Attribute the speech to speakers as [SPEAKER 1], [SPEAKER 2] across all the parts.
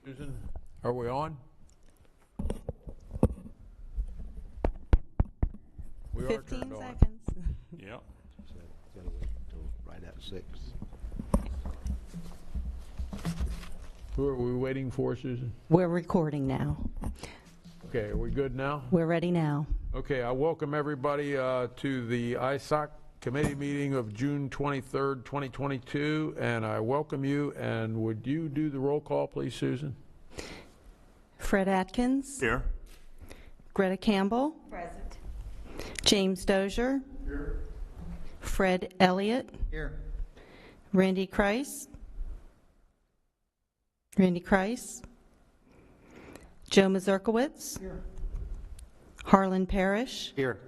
[SPEAKER 1] Susan, are we on? We are
[SPEAKER 2] 15
[SPEAKER 1] turned on.
[SPEAKER 2] seconds.
[SPEAKER 1] Yep.
[SPEAKER 3] So gotta wait until right at 6.
[SPEAKER 1] Who are we waiting for, Susan?
[SPEAKER 2] We're recording now.
[SPEAKER 1] Okay, are we good now?
[SPEAKER 2] We're ready now.
[SPEAKER 1] Okay, I welcome everybody to the ISSOC committee meeting of June 23rd, 2022, and I welcome you. And would you do the roll call, please, Susan?
[SPEAKER 2] Fred Atkins.
[SPEAKER 1] Here.
[SPEAKER 2] Greta Campbell.
[SPEAKER 4] Present.
[SPEAKER 2] James Dozier.
[SPEAKER 1] Here.
[SPEAKER 2] Fred Elliott.
[SPEAKER 3] Here.
[SPEAKER 2] Randy Kreis. Randy Kreis. Joe Mazurkowitz.
[SPEAKER 3] Here.
[SPEAKER 2] Harlan Parrish.
[SPEAKER 3] Here.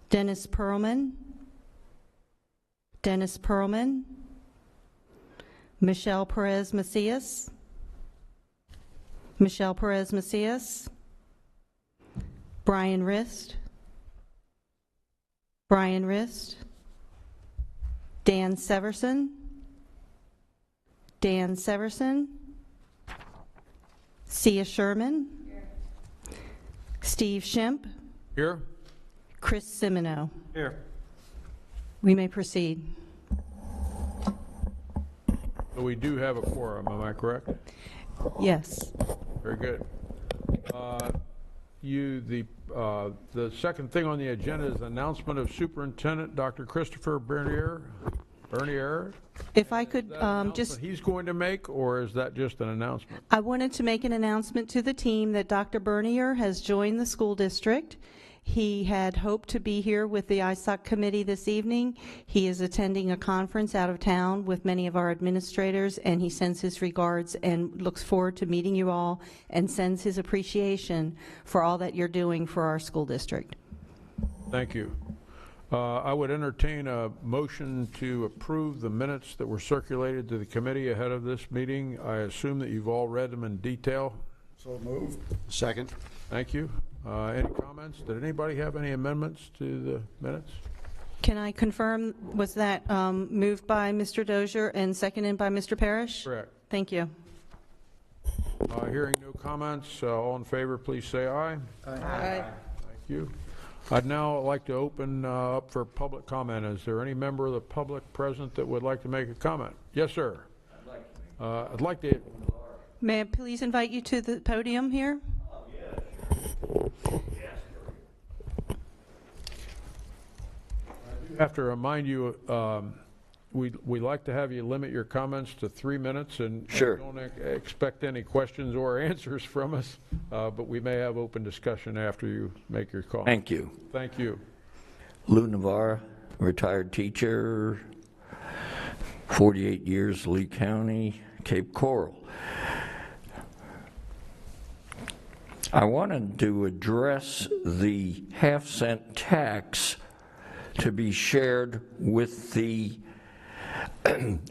[SPEAKER 2] Dennis Perlman. Dennis Perlman. Michelle Perez Macias. Michelle Perez Macias. Brian Rist. Brian Rist. Dan Severson. Dan Severson. Sia Sherman. Steve Shimp.
[SPEAKER 1] Here.
[SPEAKER 2] Chris Simino.
[SPEAKER 3] Here.
[SPEAKER 2] We may proceed.
[SPEAKER 1] So we do have a quorum, am I correct?
[SPEAKER 2] Yes.
[SPEAKER 1] Very good. The second thing on the agenda is announcement of Superintendent Dr. Christopher Bernier.
[SPEAKER 2] If I could
[SPEAKER 1] Is that an
[SPEAKER 2] just,
[SPEAKER 1] announcement he's going to make, or is that just an announcement?
[SPEAKER 2] I wanted to make an announcement to the team that Dr. Bernier has joined the school district. He had hoped to be here with the ISSOC committee this evening. He is attending a conference out of town with many of our administrators, and he sends his regards and looks forward to meeting you all and sends his appreciation for all that you're doing for our school district.
[SPEAKER 1] Thank you. I would entertain a motion to approve the minutes that were circulated to the committee ahead of this meeting. I assume that you've all read them in detail.
[SPEAKER 3] So moved. Second.
[SPEAKER 1] Thank you. Any comments? Did anybody have any amendments to the minutes?
[SPEAKER 2] Can I confirm, was that moved by Mr. Dozier and seconded by Mr. Parrish?
[SPEAKER 1] Correct.
[SPEAKER 2] Thank you.
[SPEAKER 1] Hearing no comments, all in favor, please say aye.
[SPEAKER 4] Aye.
[SPEAKER 1] Thank you. I'd now like to open up for public comment. Is there any member of the public present that would like to make a comment? Yes, sir. I'd like to.
[SPEAKER 2] May I please invite you to the podium here?
[SPEAKER 1] I have to remind you, we like to have you limit your comments to 3 minutes, and
[SPEAKER 5] Sure.
[SPEAKER 1] don't expect any questions or answers from us, but we may have open discussion after you make your call.
[SPEAKER 5] Thank you.
[SPEAKER 1] Thank you.
[SPEAKER 5] Lou Navarre, retired teacher, 48 years, Lee County, Cape Coral. I wanted to address the half-cent tax to be shared with the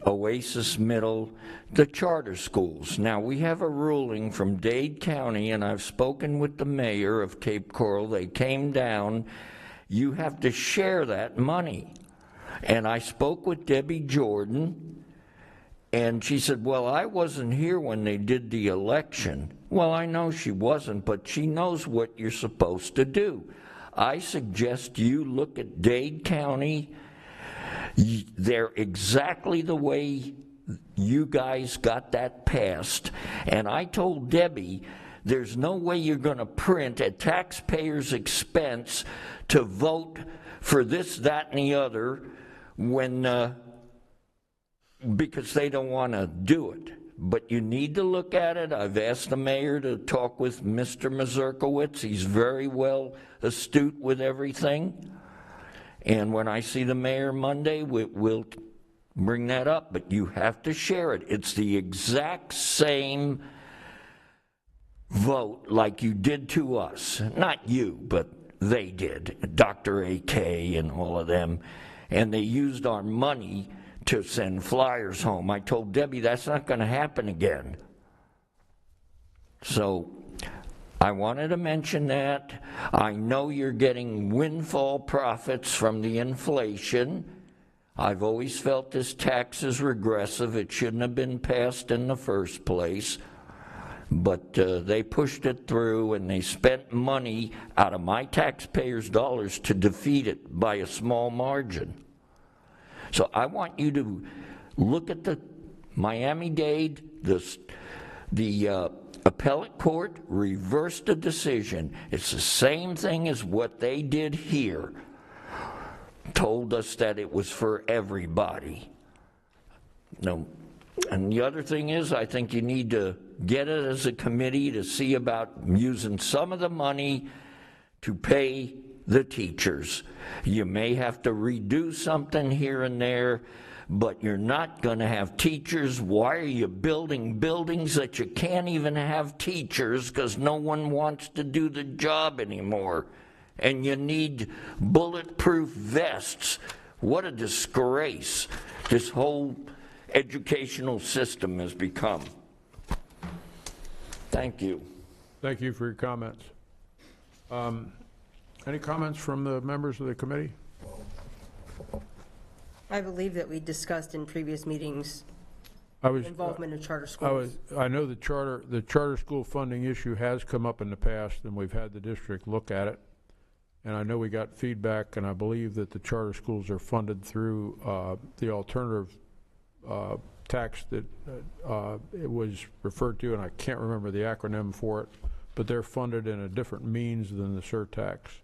[SPEAKER 5] Oasis Middle, the charter schools. Now, we have a ruling from Dade County, and I've spoken with the mayor of Cape Coral. They came down. You have to share that money. And I spoke with Debbie Jordan, and she said, well, I wasn't here when they did the election. Well, I know she wasn't, but she knows what you're supposed to do. I suggest you look at Dade County. They're exactly the way you guys got that passed. And I told Debbie, there's no way you're going to print at taxpayers' expense to vote for this, that, and the other when because they don't want to do it. But you need to look at it. I've asked the mayor to talk with Mr. Mazurkowitz. He's very well astute with everything. And when I see the mayor Monday, we'll bring that up. But you have to share it. It's the exact same vote like you did to us. Not you, but they did. Dr. AK and all of them. And they used our money to send flyers home. I told Debbie that's not going to happen again. So I wanted to mention that. I know you're getting windfall profits from the inflation. I've always felt this tax is regressive. It shouldn't have been passed in the first place. But they pushed it through, and they spent money out of my taxpayers' dollars to defeat it by a small margin. So I want you to look at the Miami-Dade, the appellate court reversed the decision. It's the same thing as what they did here. Told us that it was for everybody. No. And the other thing is, I think you need to get it as a committee to see about using some of the money to pay the teachers. You may have to redo something here and there, but you're not going to have teachers. Why are you building buildings that you can't even have teachers because no one wants to do the job anymore? And you need bulletproof vests. What a disgrace this whole educational system has become. Thank you.
[SPEAKER 1] Thank you for your comments. Any comments from the members of the committee?
[SPEAKER 4] I believe that we discussed in previous meetings involvement of charter schools.
[SPEAKER 1] I know the charter school funding issue has come up in the past, and we've had the district look at it. And I know we got feedback, and I believe that the charter schools are funded through the alternative tax that it was referred to, and I can't remember the acronym for it, but they're funded in a different means than the surtax.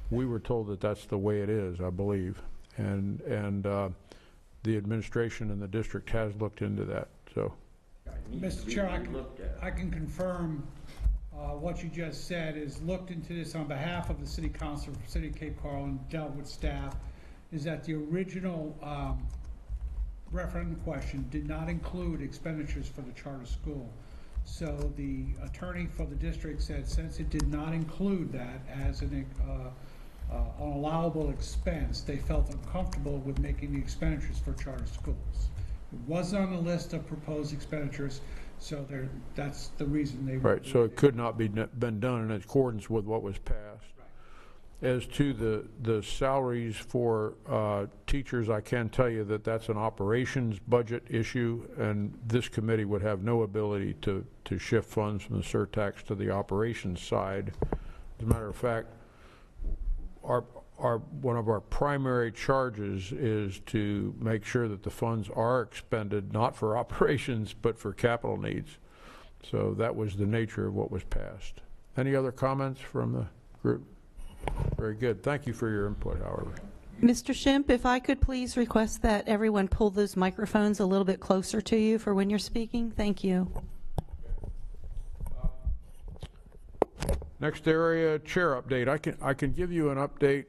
[SPEAKER 1] We were told that that's the way it is, I believe, and the administration and the district has looked into that. So,
[SPEAKER 6] Mr. Chair, I can confirm what you just said is looked into this on behalf of the City Council for City of Cape Coral and dealt with staff, is that the original referendum question did not include expenditures for the charter school. So the attorney for the district said since it did not include that as an allowable expense, they felt uncomfortable with making the expenditures for charter schools. It was on the list of proposed expenditures, so that's the reason they were.
[SPEAKER 1] right, so it could not be been done in accordance with what was passed. As to the salaries for teachers, I can tell you that that's an operations budget issue, and this committee would have no ability to shift funds from the surtax to the operations side. As a matter of fact, one of our primary charges is to make sure that the funds are expended not for operations but for capital needs. So that was the nature of what was passed. Any other comments from the group? Very good. Thank you for your input, however.
[SPEAKER 2] Mr. Schimpf, if I could please request that everyone pull those microphones a little bit closer to you for when you're speaking. Thank you.
[SPEAKER 1] Next area, chair update. I can give you an update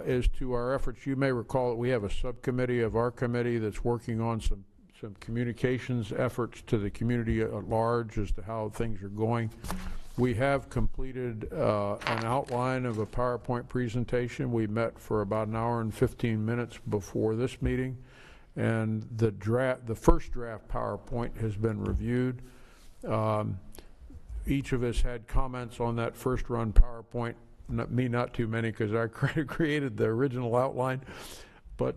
[SPEAKER 1] as to our efforts. You may recall that we have a subcommittee of our committee that's working on some communications efforts to the community at large as to how things are going. We have completed an outline of a PowerPoint presentation. We met for about an hour and 15 minutes before this meeting, and the first draft PowerPoint has been reviewed. Each of us had comments on that first run PowerPoint. Me, not too many, because I created the original outline, but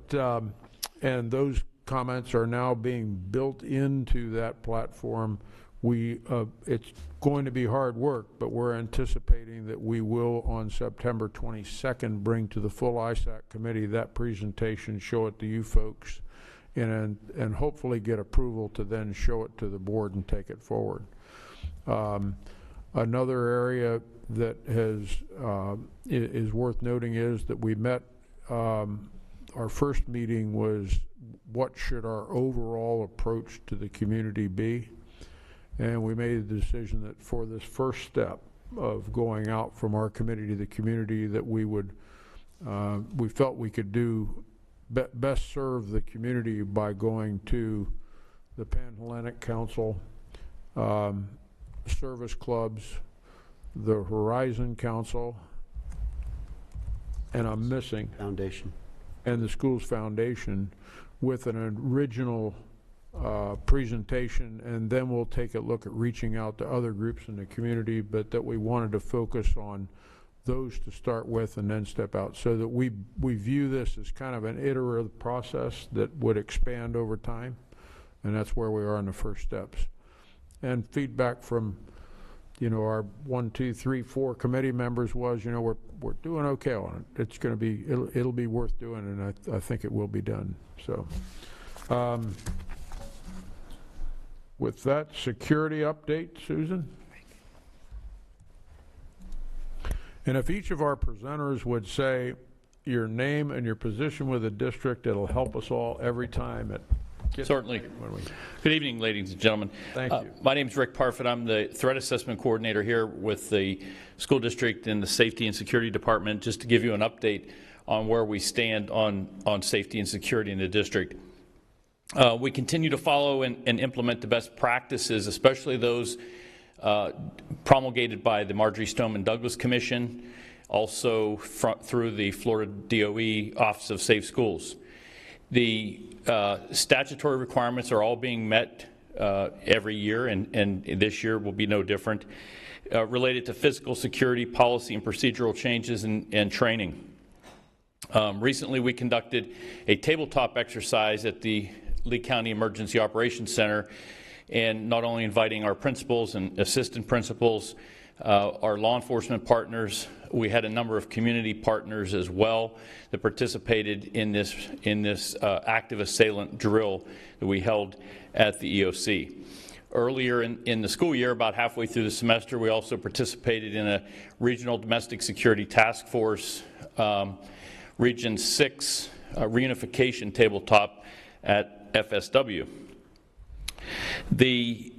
[SPEAKER 1] and those comments are now being built into that platform. It's going to be hard work, but we're anticipating that we will, on September 22nd, bring to the full ISSOC committee that presentation, show it to you folks, and hopefully get approval to then show it to the board and take it forward. Another area that is worth noting is that we met, our first meeting was what should our overall approach to the community be, and we made the decision that for this first step of going out from our committee to the community, that we felt we could best serve the community by going to the Pan-Hellenic Council, service clubs, the Horizon Council, and I'm missing
[SPEAKER 3] Foundation.
[SPEAKER 1] And the school's foundation with an original presentation, and then we'll take a look at reaching out to other groups in the community, but that we wanted to focus on those to start with and then step out, so that we view this as kind of an iterative process that would expand over time, and that's where we are in the first steps. and feedback from, our 1, 2, 3, 4 committee members was, we're doing okay on it. It's going to be, it'll be worth doing, and I think it will be done. So, with that, security update, Susan? And if each of our presenters would say your name and your position with the district, it'll help us all every time.
[SPEAKER 7] Certainly. Good evening, ladies and gentlemen.
[SPEAKER 1] Thank you.
[SPEAKER 7] My name is Rick Parfit. I'm the Threat Assessment Coordinator here with the school district and the Safety and Security Department, just to give you an update on where we stand on safety and security in the district. We continue to follow and implement the best practices, especially those promulgated by the Marjorie Stoneman Douglas Commission, also through the Florida DOE Office of Safe Schools. The statutory requirements are all being met every year, and this year will be no different, related to physical security, policy and procedural changes and training. Recently, we conducted a tabletop exercise at the Lee County Emergency Operations Center, and not only inviting our principals and assistant principals, our law enforcement partners, we had a number of community partners as well that participated in this active assailant drill that we held at the EOC. Earlier in the school year, about halfway through the semester, we also participated in a regional domestic security task force, Region 6 reunification tabletop at FSW. The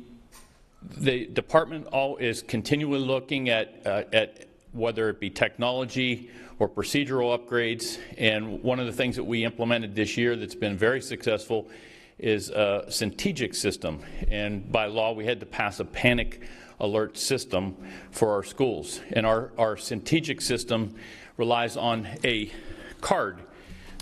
[SPEAKER 7] department is continually looking at whether it be technology or procedural upgrades, and one of the things that we implemented this year that's been very successful is a Signage system, and by law we had to pass a panic alert system for our schools, and our Signage system relies on a card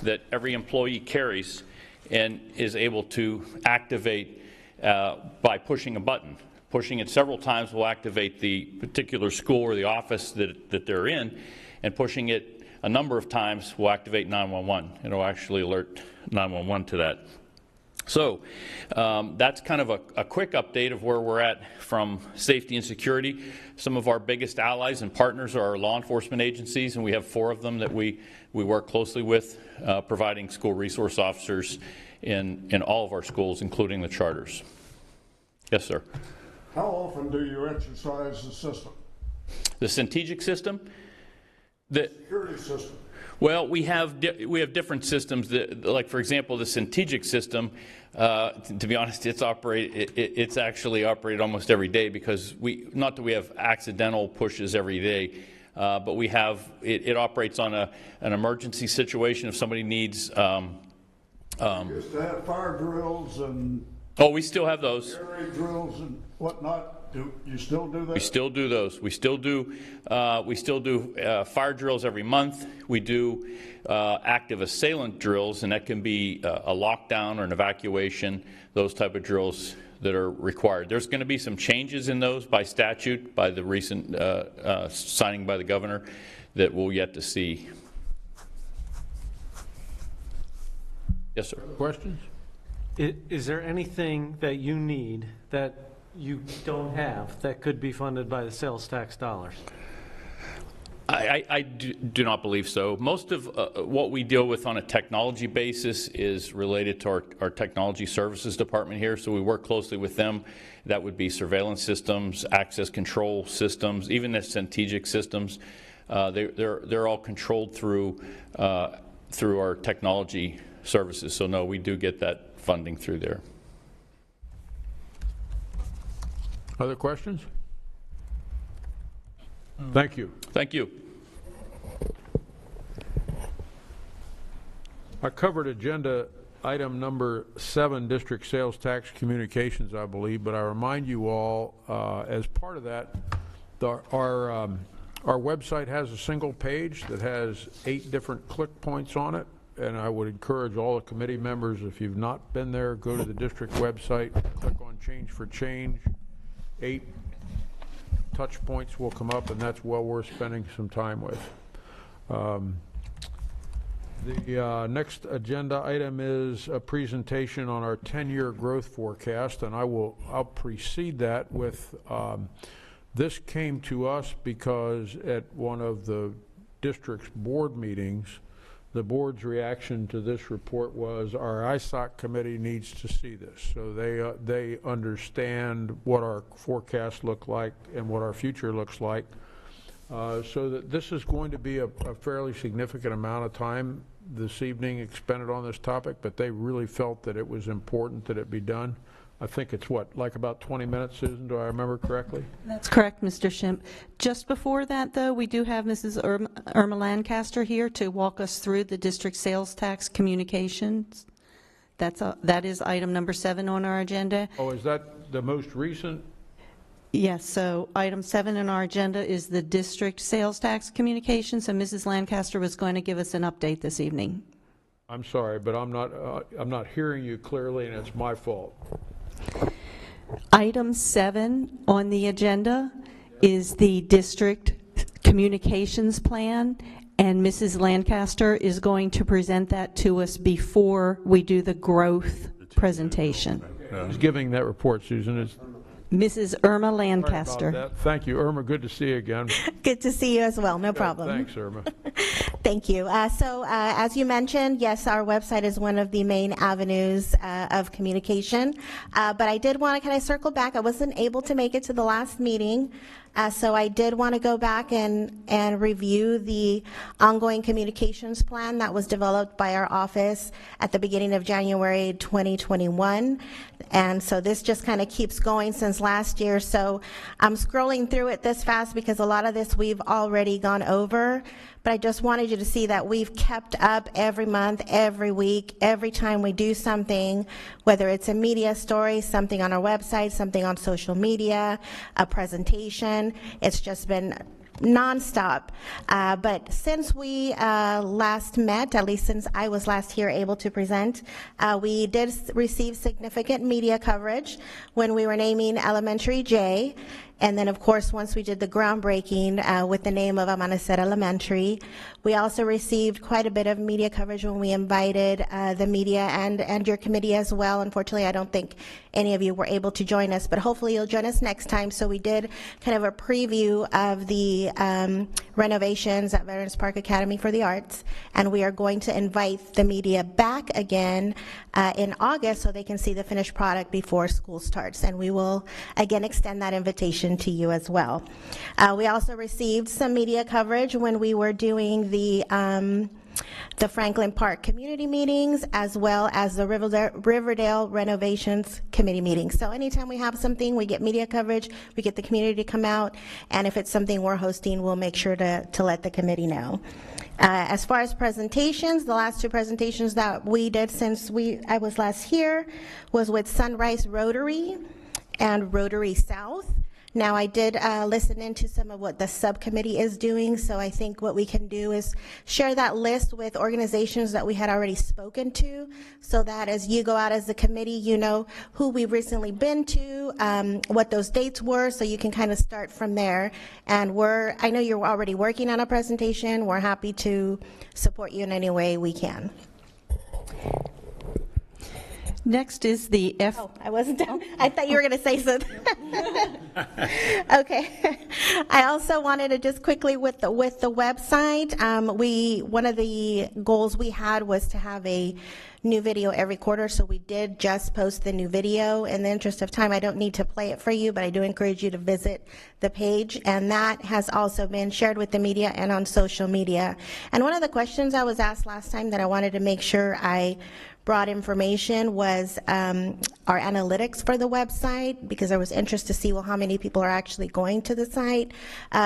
[SPEAKER 7] that every employee carries and is able to activate by pushing a button. Pushing it several times will activate the particular school or the office that they're in, and pushing it a number of times will activate 911. It'll actually alert 911 to that. So that's kind of a quick update of where we're at from safety and security. Some of our biggest allies and partners are our law enforcement agencies, and we have 4 of them that we work closely with, providing school resource officers in all of our schools, including the charters. Yes, sir.
[SPEAKER 8] How often do you exercise the system?
[SPEAKER 7] The Signage system? The
[SPEAKER 8] security system.
[SPEAKER 7] Well, we have different systems. Like, for example, the Signage system. To be honest, it's actually operated almost every day, because not that we have accidental pushes every day, but we have it operates on an emergency situation if somebody needs.
[SPEAKER 8] Used to have fire drills and.
[SPEAKER 7] Oh, we still have those.
[SPEAKER 8] Area drills and whatnot. Do you still do that?
[SPEAKER 7] We still do those. We still do fire drills every month. We do active assailant drills, and that can be a lockdown or an evacuation, those type of drills that are required. There's going to be some changes in those by statute, by the recent signing by the governor, that we'll yet to see. Yes, sir.
[SPEAKER 1] Questions?
[SPEAKER 9] Is there anything that you need that you don't have that could be funded by the sales tax dollars?
[SPEAKER 7] I do not believe so. Most of what we deal with on a technology basis is related to our technology services department here, so we work closely with them. That would be surveillance systems, access control systems, even the Signage systems. They're all controlled through our technology services. So no, we do get that funding through there.
[SPEAKER 1] Other questions? Thank you.
[SPEAKER 7] Thank you.
[SPEAKER 1] I covered agenda item number 7, district sales tax communications, I believe, but I remind you all, as part of that, our website has a single page that has 8 different click points on it, and I would encourage all the committee members, if you've not been there, go to the district website, click on Change for Change. 8 touch points will come up, and that's well worth spending some time with. The next agenda item is a presentation on our 10-year growth forecast, and I'll precede that with, this came to us because at one of the district's board meetings, the board's reaction to this report was our ISSOC committee needs to see this. So they understand what our forecasts look like and what our future looks like. So that this is going to be a fairly significant amount of time this evening expended on this topic, but they really felt that it was important that it be done. I think it's like about 20 minutes, Susan, do I remember correctly?
[SPEAKER 2] That's correct, Mr. Schimpf. Just before that, though, we do have Mrs. Irma Lancaster here to walk us through the district sales tax communications. That is item number 7 on our agenda.
[SPEAKER 1] Oh, is that the most recent?
[SPEAKER 2] Yes, so item 7 on our agenda is the district sales tax communications, and Mrs. Lancaster was going to give us an update this evening.
[SPEAKER 1] I'm sorry, but I'm not hearing you clearly, and it's my fault.
[SPEAKER 2] Item 7 on the agenda is the district communications plan, and Mrs. Lancaster is going to present that to us before we do the growth presentation.
[SPEAKER 1] Who's giving that report, Susan? It's
[SPEAKER 2] Mrs. Irma Lancaster.
[SPEAKER 1] Thank you, Irma. Good to see you again.
[SPEAKER 10] Good to see you as well. No problem.
[SPEAKER 1] Thanks, Irma.
[SPEAKER 10] Thank you. As you mentioned, yes, our website is one of the main avenues of communication. But I did want to kind of circle back. I wasn't able to make it to the last meeting. So I did want to go back and review the ongoing communications plan that was developed by our office at the beginning of January 2021. And so this just kind of keeps going since last year. So I'm scrolling through it this fast because a lot of this we've already gone over. But I just wanted you to see that we've kept up every month, every week, every time we do something, whether it's a media story, something on our website, something on social media, a presentation. It's just been nonstop. But since we last met, at least since I was last here able to present, we did receive significant media coverage when we were naming Elementary J. And then, of course, once we did the groundbreaking with the name of Amanecer Elementary, we also received quite a bit of media coverage when we invited the media and your committee as well. Unfortunately, I don't think any of you were able to join us, but hopefully you'll join us next time. So we did kind of a preview of the renovations at Veterans Park Academy for the Arts, and we are going to invite the media back again in August so they can see the finished product before school starts, and we will again extend that invitation to you as well. We also received some media coverage when we were doing the Franklin Park community meetings, as well as the Riverdale Renovations committee meetings. So anytime we have something, we get media coverage, we get the community to come out, and if it's something we're hosting, we'll make sure to let the committee know. As far as presentations, the last 2 presentations that we did since I was last here was with Sunrise Rotary and Rotary South. Now, I did listen into some of what the subcommittee is doing, so I think what we can do is share that list with organizations that we had already spoken to, so that as you go out as a committee, you know who we've recently been to, what those dates were, so you can kind of start from there. And I know you're already working on a presentation. We're happy to support you in any way we can.
[SPEAKER 2] Next is the
[SPEAKER 10] Oh, I wasn't done. I thought you were going to say something. Okay. I also wanted to just quickly with the website. One of the goals we had was to have a new video every quarter, so we did just post the new video. In the interest of time, I don't need to play it for you, but I do encourage you to visit the page, and that has also been shared with the media and on social media. And one of the questions I was asked last time that I wanted to make sure I brought information was our analytics for the website, because there was interest to see, well, how many people are actually going to the site.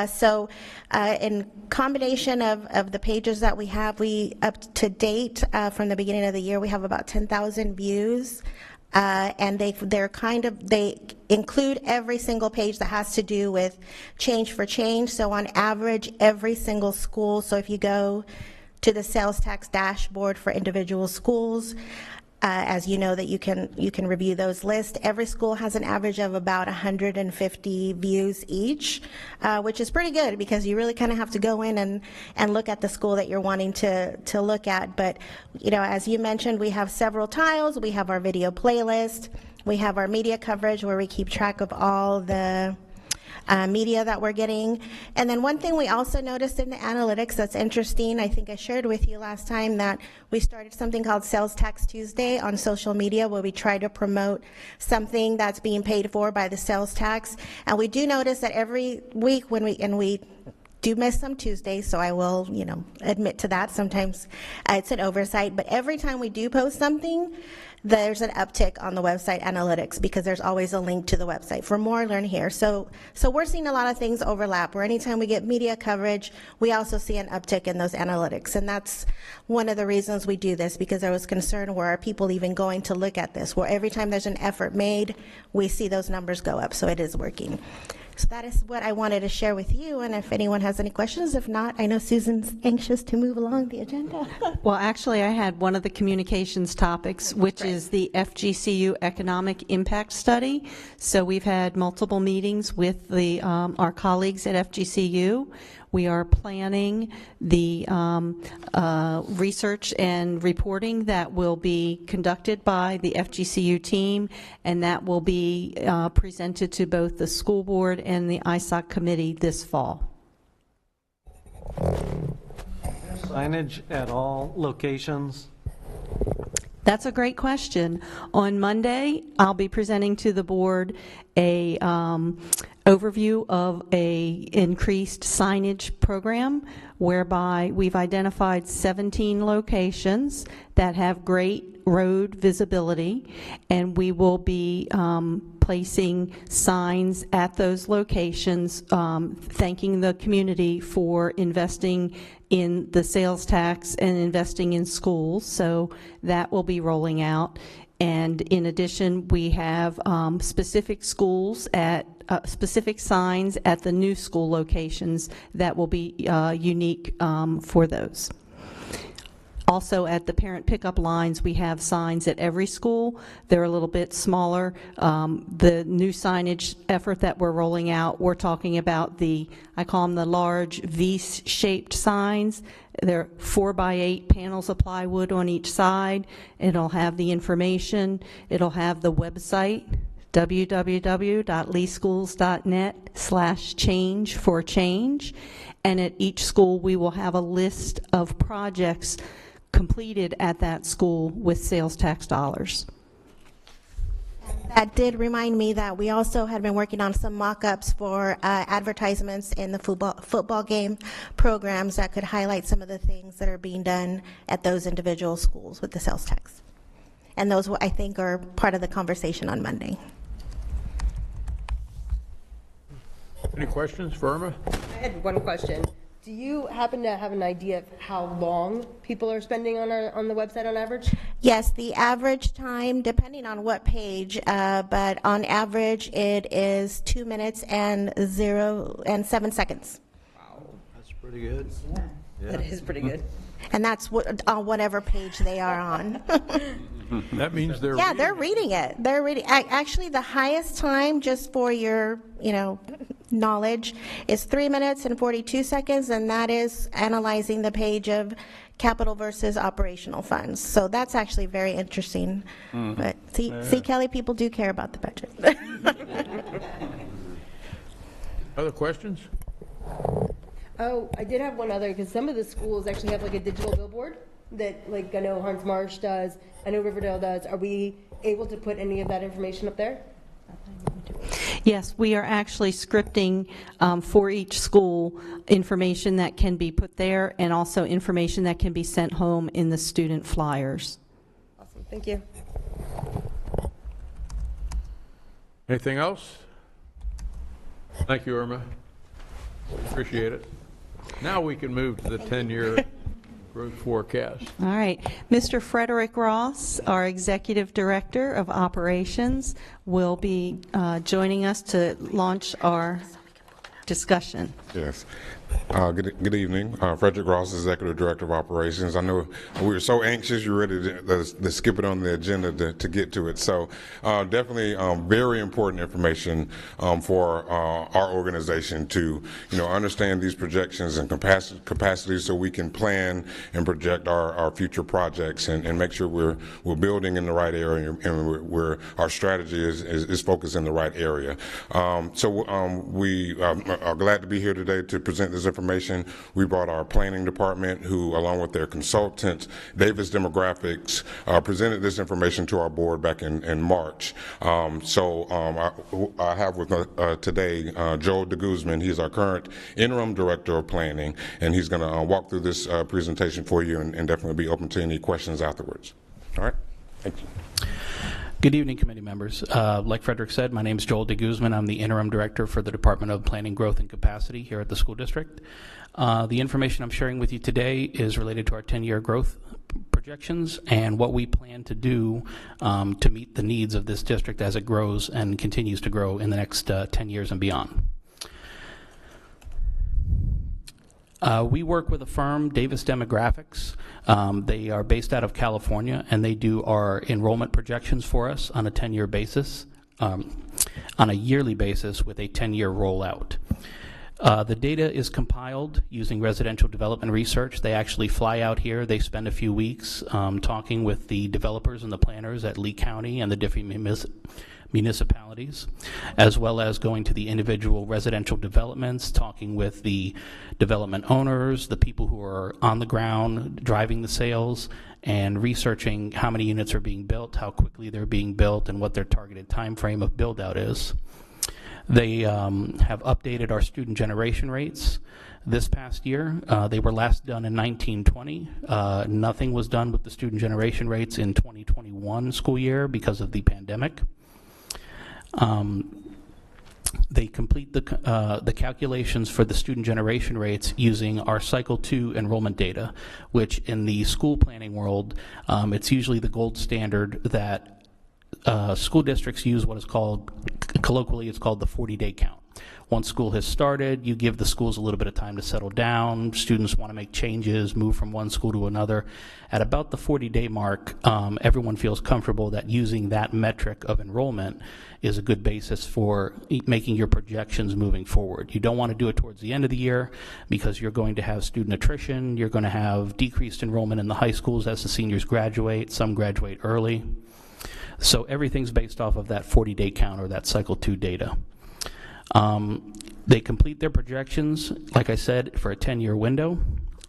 [SPEAKER 10] So in combination of the pages that we have, up to date from the beginning of the year, we have about 10,000 views. And they include every single page that has to do with change for change. So on average, every single school, so if you go to the sales tax dashboard for individual schools, as you know, that you can review those lists. Every school has an average of about 150 views each, which is pretty good because you really kind of have to go in and look at the school that you're wanting to look at. But, you know, as you mentioned, we have several tiles. We have our video playlist. We have our media coverage where we keep track of all the media that we're getting. And then one thing we also noticed in the analytics that's interesting, I think I shared with you last time, that we started something called Sales Tax Tuesday on social media, where we try to promote something that's being paid for by the sales tax. And we do notice that every week when we do miss some Tuesdays, so I will, you know, admit to that. Sometimes it's an oversight, but every time we do post something, there's an uptick on the website analytics because there's always a link to the website. For more, learn here. So we're seeing a lot of things overlap, where anytime we get media coverage, we also see an uptick in those analytics. And that's one of the reasons we do this, because I was concerned, where are people even going to look at this? Where every time there's an effort made, we see those numbers go up. So it is working. So that is what I wanted to share with you, and if anyone has any questions, if not, I know Susan's anxious to move along the agenda.
[SPEAKER 2] Well, actually, I had one of the communications topics, which is the FGCU Economic Impact Study. So we've had multiple meetings with the our colleagues at FGCU. We are planning the research and reporting that will be conducted by the FGCU team, and that will be presented to both the school board and the ISSOC committee this fall.
[SPEAKER 9] Signage at all locations?
[SPEAKER 2] That's a great question. On Monday, I'll be presenting to the board a overview of a increased signage program, whereby we've identified 17 locations that have great road visibility, and we will be placing signs at those locations thanking the community for investing in the sales tax and investing in schools. So that will be rolling out. And in addition, we have specific schools at specific signs at the new school locations that will be unique for those. Also, at the parent pickup lines, we have signs at every school. They're a little bit smaller. The new signage effort that we're rolling out, we're talking about I call them the large V-shaped signs. They're 4x8 panels of plywood on each side. It'll have the information. It'll have the website, www.leeschools.net/change for change. And at each school, we will have a list of projects completed at that school with sales tax dollars.
[SPEAKER 10] That did remind me that we also had been working on some mock-ups for advertisements in the football game programs that could highlight some of the things that are being done at those individual schools with the sales tax. And those, I think, are part of the conversation on Monday.
[SPEAKER 1] Any questions for Irma?
[SPEAKER 4] I had one question. Do you happen to have an idea of how long people are spending on the website on average?
[SPEAKER 10] Yes, the average time, depending on what page, but on average it is 2 minutes and 7 seconds.
[SPEAKER 3] Wow, that's pretty good.
[SPEAKER 4] Yeah. That is pretty good.
[SPEAKER 10] And that's on whatever page they are on.
[SPEAKER 1] That means they're
[SPEAKER 10] yeah, they're reading it. They're reading. Actually, the highest time, just for your knowledge, is 3 minutes and 42 seconds, and that is analyzing the page of capital versus operational funds. So that's actually very interesting. Mm-hmm. But see, Kelly, people do care about the budget.
[SPEAKER 1] Other questions?
[SPEAKER 4] Oh, I did have one other, because some of the schools actually have like a digital billboard that, like, I know Harns Marsh does, I know Riverdale does. Are we able to put any of that information up there?
[SPEAKER 2] Yes, we are actually scripting for each school information that can be put there, and also information that can be sent home in the student flyers.
[SPEAKER 4] Awesome, thank you.
[SPEAKER 1] Anything else? Thank you, Irma. Appreciate it. Now we can move to the 10-year growth forecast.
[SPEAKER 2] All right. Mr. Frederick Ross, our Executive Director of Operations, will be joining us to launch our discussion.
[SPEAKER 11] Yes. Good evening. Frederick Ross, Executive Director of Operations. I know we were so anxious, you're ready to skip it on the agenda to get to it. So definitely very important information for our organization to understand these projections and capacity so we can plan and project our future projects and make sure we're building in the right area and our strategy is focused in the right area. We are glad to be here today to present this information. We brought our planning department, who, along with their consultant, Davis Demographics, presented this information to our board back in March. I have with today Joel DeGuzman. He's our current interim director of planning, and he's going to walk through this presentation for you and definitely be open to any questions afterwards. All right, thank you.
[SPEAKER 12] Good evening, committee members. Like Frederick said, my name is Joel DeGuzman. I'm the interim director for the Department of Planning, Growth, and Capacity here at the school district. The information I'm sharing with you today is related to our 10-year growth projections and what we plan to do to meet the needs of this district as it grows and continues to grow in the next 10 years and beyond. We work with a firm, Davis Demographics. They are based out of California, and they do our enrollment projections for us on a 10-year basis, on a yearly basis with a 10-year rollout. The data is compiled using residential development research. They actually fly out here. They spend a few weeks talking with the developers and the planners at Lee County and the different municipalities, as well as going to the individual residential developments, talking with the development owners, the people who are on the ground driving the sales, and researching how many units are being built, how quickly they're being built, and what their targeted time frame of build out is. They have updated our student generation rates this past year. They were last done in 1920. Nothing was done with the student generation rates in 2021 school year because of the pandemic. They complete the calculations for the student generation rates using our Cycle 2 enrollment data, which in the school planning world, it's usually the gold standard that school districts use what is called, colloquially, it's called the 40-day count. Once school has started, you give the schools a little bit of time to settle down. Students want to make changes, move from one school to another. At about the 40-day mark, everyone feels comfortable that using that metric of enrollment is a good basis for making your projections moving forward. You don't want to do it towards the end of the year because you're going to have student attrition, you're going to have decreased enrollment in the high schools as the seniors graduate, some graduate early. So everything's based off of that 40-day count or that Cycle 2 data. They complete their projections, like I said, for a 10-year window,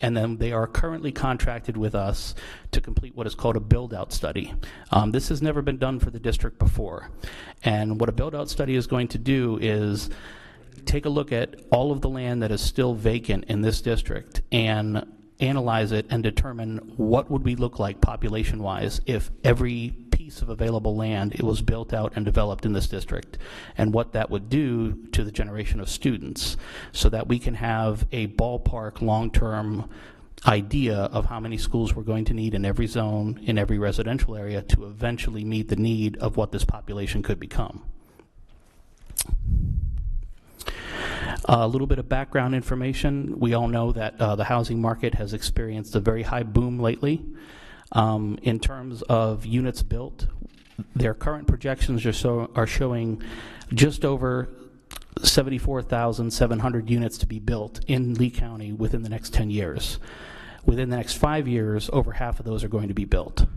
[SPEAKER 12] and then they are currently contracted with us to complete what is called a build-out study. This has never been done for the district before, and what a build-out study is going to do is take a look at all of the land that is still vacant in this district and analyze it and determine what would we look like population-wise if every piece of available land it was built out and developed in this district, and what that would do to the generation of students so that we can have a ballpark long-term idea of how many schools we're going to need in every zone, in every residential area to eventually meet the need of what this population could become. A little bit of background information. We all know that the housing market has experienced a very high boom lately. In terms of units built, their current projections are showing just over 74,700 units to be built in Lee County within the next 10 years. Within the next 5 years, over half of those are going to be built.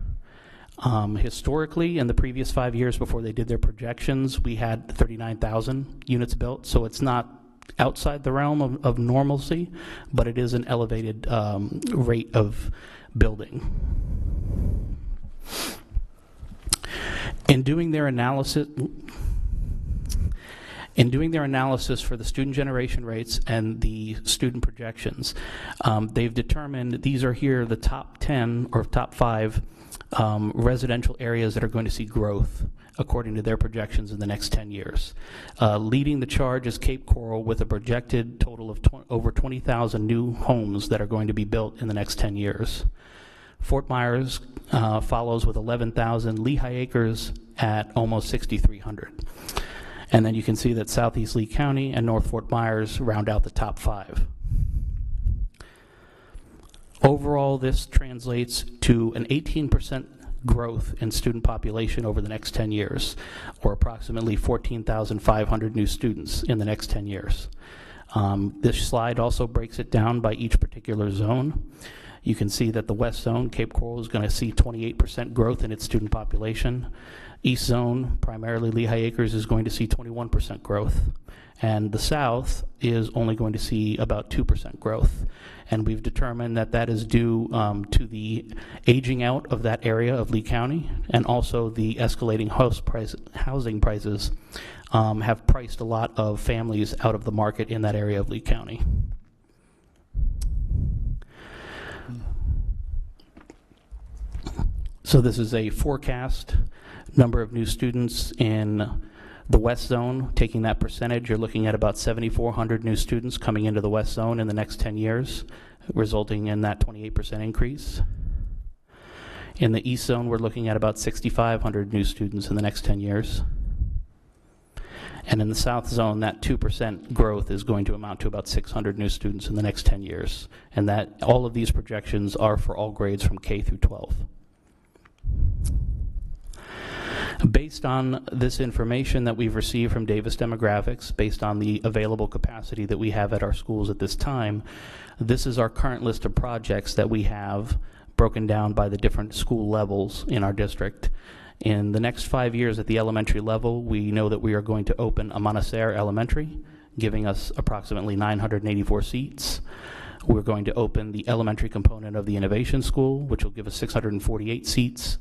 [SPEAKER 12] Historically, in the previous 5 years before they did their projections, we had 39,000 units built, so it's not outside the realm of normalcy, but it is an elevated rate of building. In doing their analysis for the student generation rates and the student projections, they've determined these are here the top 10 or top 5 residential areas that are going to see growth according to their projections in the next 10 years. Leading the charge is Cape Coral with a projected total of over 20,000 new homes that are going to be built in the next 10 years. Fort Myers follows with 11,000, Lehigh Acres at almost 6,300. And then you can see that Southeast Lee County and North Fort Myers round out the top 5. Overall, this translates to an 18% growth in student population over the next 10 years, or approximately 14,500 new students in the next 10 years. This slide also breaks it down by each particular zone. You can see that the West Zone, Cape Coral, is going to see 28% growth in its student population. East Zone, primarily Lehigh Acres, is going to see 21% growth. And the South is only going to see about 2% growth. And we've determined that that is due to the aging out of that area of Lee County, and also the escalating housing prices have priced a lot of families out of the market in that area of Lee County. So this is a forecast number of new students in the West Zone. Taking that percentage, you're looking at about 7,400 new students coming into the West Zone in the next 10 years, resulting in that 28% increase. In the East Zone, we're looking at about 6,500 new students in the next 10 years. And in the South Zone, that 2% growth is going to amount to about 600 new students in the next 10 years. And that all of these projections are for all grades from K through 12. Based on this information that we've received from Davis Demographics, based on the available capacity that we have at our schools at this time, this is our current list of projects that we have broken down by the different school levels in our district. In the next 5 years at the elementary level, we know that we are going to open Amanacer Elementary, giving us approximately 984 seats. We're going to open the elementary component of the Innovation School, which will give us 648 seats.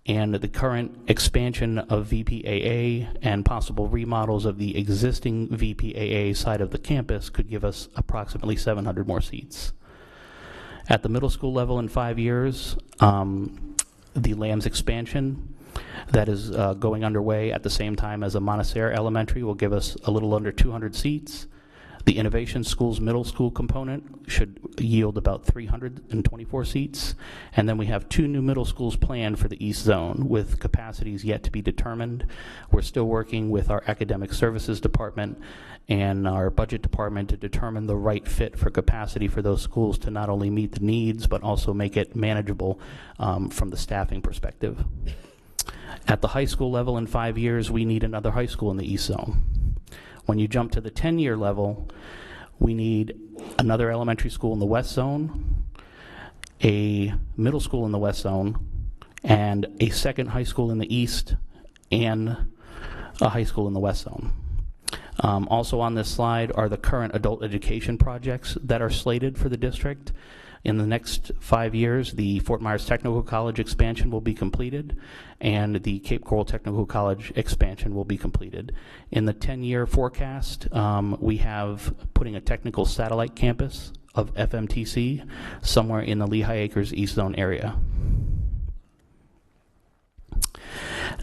[SPEAKER 12] And the current expansion of VPAA and possible remodels of the existing VPAA side of the campus could give us approximately 700 more seats. At the middle school level in 5 years, the Lambs expansion that is going underway at the same time as Amanacer Elementary will give us a little under 200 seats. The Innovation School's middle school component should yield about 324 seats. And then we have 2 new middle schools planned for the East Zone with capacities yet to be determined. We're still working with our Academic Services Department and our Budget Department to determine the right fit for capacity for those schools to not only meet the needs, but also make it manageable from the staffing perspective. At the high school level in 5 years, we need another high school in the East Zone. When you jump to the 10-year level, we need another elementary school in the West Zone, a middle school in the West Zone, and a second high school in the East, and a high school in the West Zone. Also on this slide are the current adult education projects that are slated for the district. In the next 5 years, the Fort Myers Technical College expansion will be completed, and the Cape Coral Technical College expansion will be completed. In the 10-year forecast, we have putting a technical satellite campus of FMTC somewhere in the Lehigh Acres East Zone area.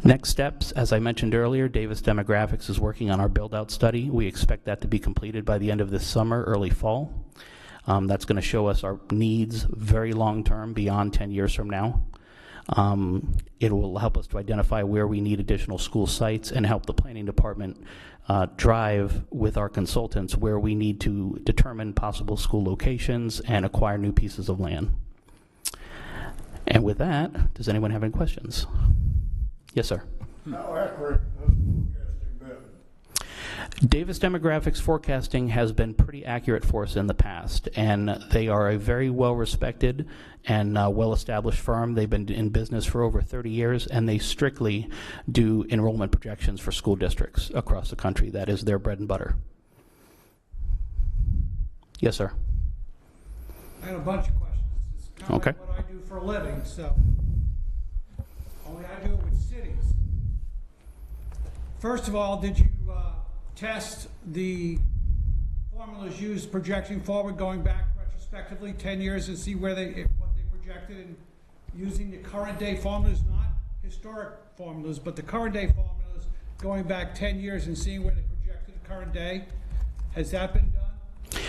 [SPEAKER 12] Next steps, as I mentioned earlier, Davis Demographics is working on our build-out study. We expect that to be completed by the end of this summer, early fall. That's going to show us our needs very long-term, beyond 10 years from now. It will help us to identify where we need additional school sites and help the planning department drive with our consultants where we need to determine possible school locations and acquire new pieces of land. And with that, does anyone have any questions? Yes, sir.
[SPEAKER 8] How accurate has forecasting been?
[SPEAKER 12] Davis Demographics forecasting has been pretty accurate for us in the past, and they are a very well-respected and well-established firm. They've been in business for over 30 years, and they strictly do enrollment projections for school districts across the country. That is their bread and butter. Yes, sir.
[SPEAKER 6] I have a bunch of questions. It's kind of
[SPEAKER 12] Okay.
[SPEAKER 6] like what I do for a living, so only I do it with cities. First of all, did you test the formulas used projecting forward, going back retrospectively 10 years and see what they projected, and using the current day formulas, not historic formulas, but the current day formulas, going back 10 years and seeing where they projected the current day? Has that been done?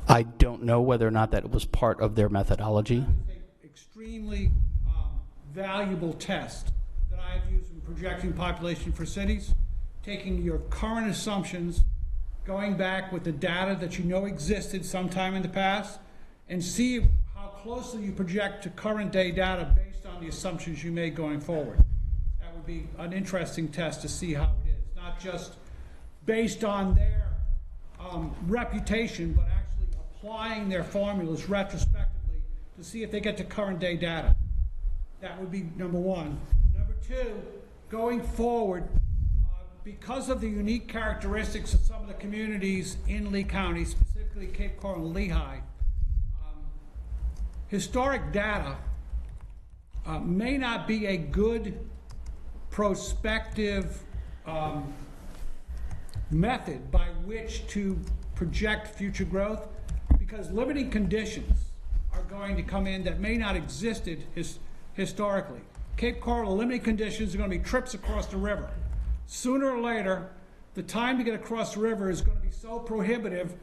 [SPEAKER 12] I don't know whether or not that was part of their methodology.
[SPEAKER 6] That is an extremely valuable test that I've used in projecting population for cities, taking your current assumptions, going back with the data that you know existed sometime in the past, and see how closely you project to current day data based on the assumptions you made going forward. That would be an interesting test to see how it is, not just based on their reputation, but actually applying their formulas retrospectively to see if they get to current day data. That would be number one. Number two, going forward, because of the unique characteristics of some of the communities in Lee County, specifically Cape Coral and Lehigh, historic data may not be a good prospective method by which to project future growth, because limiting conditions are going to come in that may not existed historically. Cape Coral, the limiting conditions are going to be trips across the river. Sooner or later, the time to get across the river is going to be so prohibitive,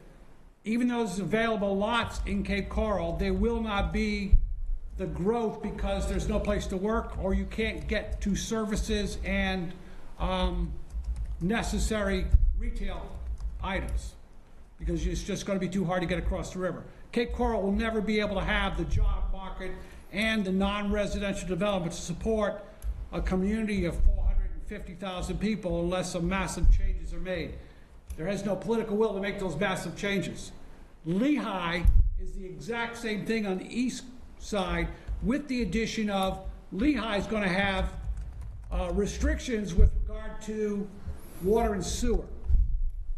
[SPEAKER 6] even though there's available lots in Cape Coral, there will not be the growth because there's no place to work, or you can't get to services and necessary retail items, because it's just going to be too hard to get across the river. Cape Coral will never be able to have the job market and the non-residential development to support a community of 450,000 people unless some massive changes are made. There is no political will to make those massive changes. Lehigh is the exact same thing on the east side, with the addition of Lehigh is going to have restrictions with regard to water and sewer,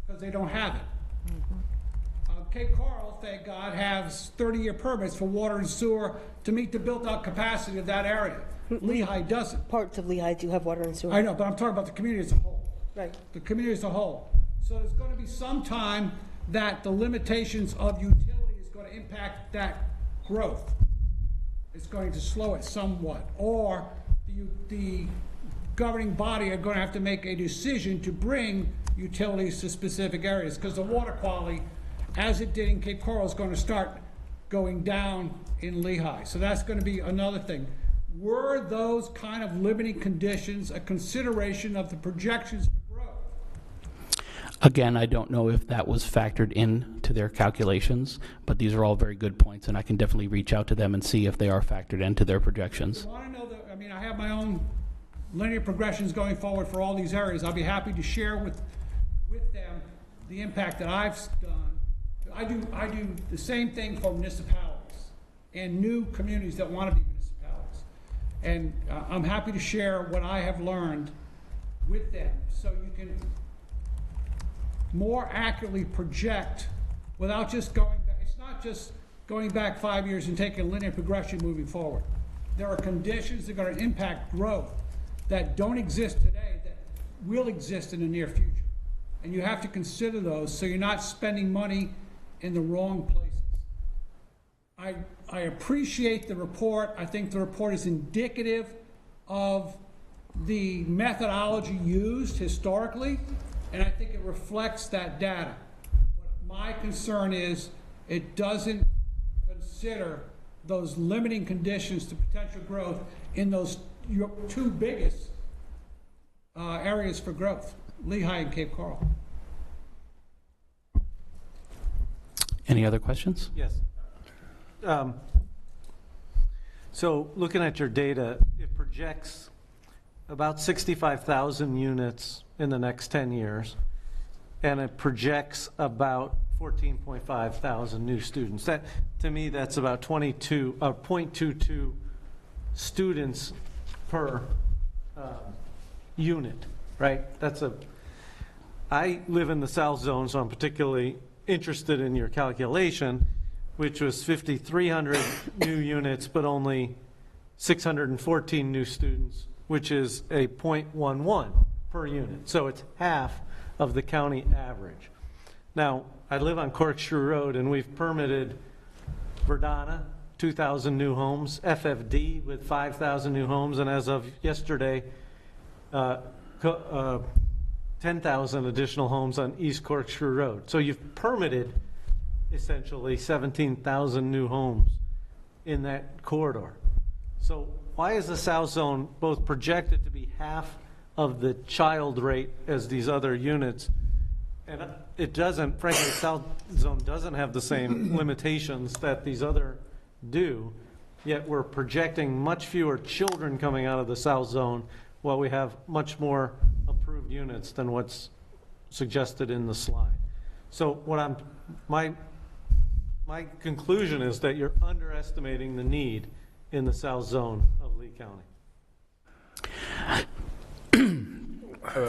[SPEAKER 6] because they don't have it. Cape Coral, thank God, has 30-year permits for water and sewer to meet the built-out capacity of that area. Lehigh doesn't.
[SPEAKER 4] Parts of Lehigh do have water and sewer.
[SPEAKER 6] I know, but I'm talking about the community as a whole.
[SPEAKER 4] Right.
[SPEAKER 6] The community as a whole. So there's going to be some time that the limitations of utility is going to impact that growth. It's going to slow it somewhat. Or the governing body are going to have to make a decision to bring utilities to specific areas, because the water quality, as it did in Cape Coral, is going to start going down in Lehigh. So that's going to be another thing. Were those kind of limiting conditions a consideration of the projections for growth?
[SPEAKER 12] Again, I don't know if that was factored into their calculations, but these are all very good points, and I can definitely reach out to them and see if they are factored into their projections.
[SPEAKER 6] I want to know that, I mean, I have my own linear progressions going forward for all these areas. I'll be happy to share with them the impact that I've done. I do the same thing for municipalities and new communities that want to be municipalities. And I'm happy to share what I have learned with them, so you can more accurately project without just going back. It's not just going back 5 years and taking a linear progression moving forward. There are conditions that are going to impact growth that don't exist today that will exist in the near future. And you have to consider those so you're not spending money in the wrong places. I appreciate the report. I think the report is indicative of the methodology used historically, and I think it reflects that data. What my concern is, it doesn't consider those limiting conditions to potential growth in those two biggest areas for growth, Lehigh and Cape Coral.
[SPEAKER 12] Any other questions?
[SPEAKER 9] Yes. So looking at your data, it projects about 65,000 units in the next 10 years, and it projects about 14.5 thousand new students. That, to me, that's about 0.22 students per unit, right? I live in the South Zone, so I'm particularly interested in your calculation, which was 5,300 new units, but only 614 new students, which is a 0.11 per unit. So it's half of the county average. Now, I live on Corkscrew Road, and we've permitted Verdana, 2,000 new homes, FFD with 5,000 new homes, and as of yesterday, 10,000 additional homes on East Corkscrew Road. So you've permitted essentially 17,000 new homes in that corridor. So why is the South Zone both projected to be half of the child rate as these other units? And it doesn't, frankly, the South Zone doesn't have the same limitations that these other do, yet we're projecting much fewer children coming out of the south zone while we have much more approved units than what's suggested in the slide. So what my conclusion is that you're underestimating the need in the south zone of Lee County.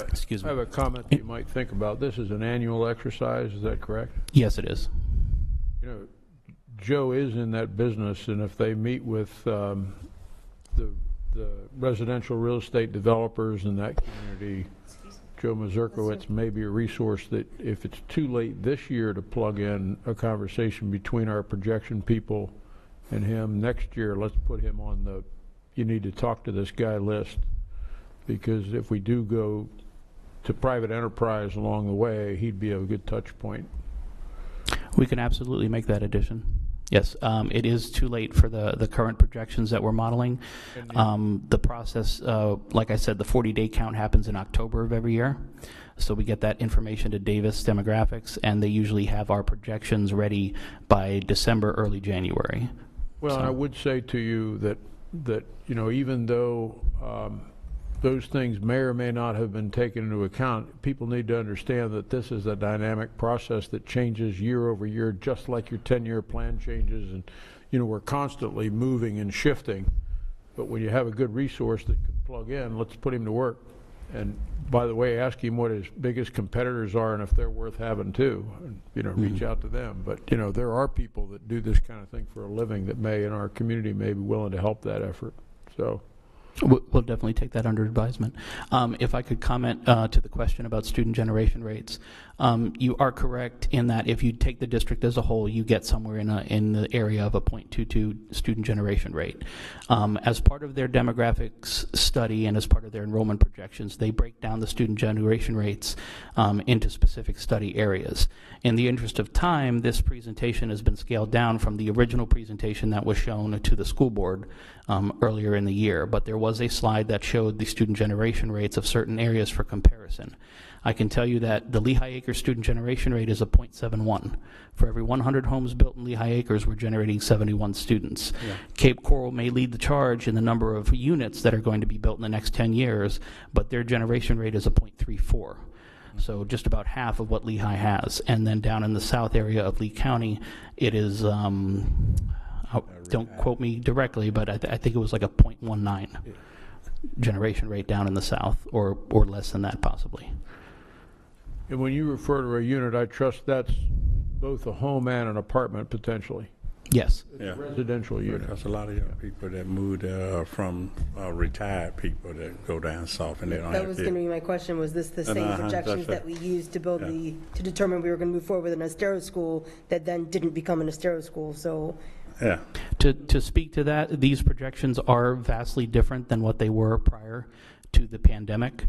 [SPEAKER 12] Excuse me.
[SPEAKER 1] I have a comment that you might think about. This is an annual exercise, is that correct?
[SPEAKER 12] Yes, it is.
[SPEAKER 1] You know, Joe is in that business, and if they meet with the residential real estate developers in that community, Joe Mazurkowitz may be a resource that if it's too late this year to plug in a conversation between our projection people and him, next year let's put him on the you need to talk to this guy list, because if we do go to private enterprise along the way, he'd be a good touch point.
[SPEAKER 12] We can absolutely make that addition. Yes, it is too late for the current projections that we're modeling. The process, like I said, the 40-day count happens in October of every year. So we get that information to Davis Demographics, and they usually have our projections ready by December, early January.
[SPEAKER 1] Well,
[SPEAKER 12] So-
[SPEAKER 1] and I would say to you that you know, even though those things may or may not have been taken into account, people need to understand that this is a dynamic process that changes year over year, just like your 10-year plan changes. And, you know, we're constantly moving and shifting. But when you have a good resource that can plug in, let's put him to work. And by the way, ask him what his biggest competitors are and if they're worth having too. And, you know, reach out to them. But, you know, there are people that do this kind of thing for a living that may, in our community, may be willing to help that effort. So.
[SPEAKER 12] We'll definitely take that under advisement. If I could comment to the question about student generation rates, you are correct in that if you take the district as a whole, you get somewhere in the area of a 0.22 student generation rate. As part of their demographics study and as part of their enrollment projections, they break down the student generation rates into specific study areas. In the interest of time, this presentation has been scaled down from the original presentation that was shown to the school board earlier in the year, but there was a slide that showed the student generation rates of certain areas for comparison. I can tell you that the Lehigh Acres student generation rate is a 0.71. For every 100 homes built in Lehigh Acres, we're generating 71 students. Yeah. Cape Coral may lead the charge in the number of units that are going to be built in the next 10 years, but their generation rate is a 0.34. So just about half of what Lehigh has. And then down in the south area of Lee County, it is, don't quote me directly, but I think it was like a 0.19 generation rate down in the south, or less than that possibly.
[SPEAKER 1] And when you refer to a unit, I trust that's both a home and an apartment potentially.
[SPEAKER 12] Yes.
[SPEAKER 1] It's a residential unit.
[SPEAKER 13] There's a lot of young people that moved from retired people that go down south, and they don't have
[SPEAKER 4] That was going to be my question. Was this the same projections that we used to build to determine we were going to move forward with an Estero school that then didn't become an Estero school? So.
[SPEAKER 13] Yeah.
[SPEAKER 12] To speak to that, these projections are vastly different than what they were prior to the pandemic.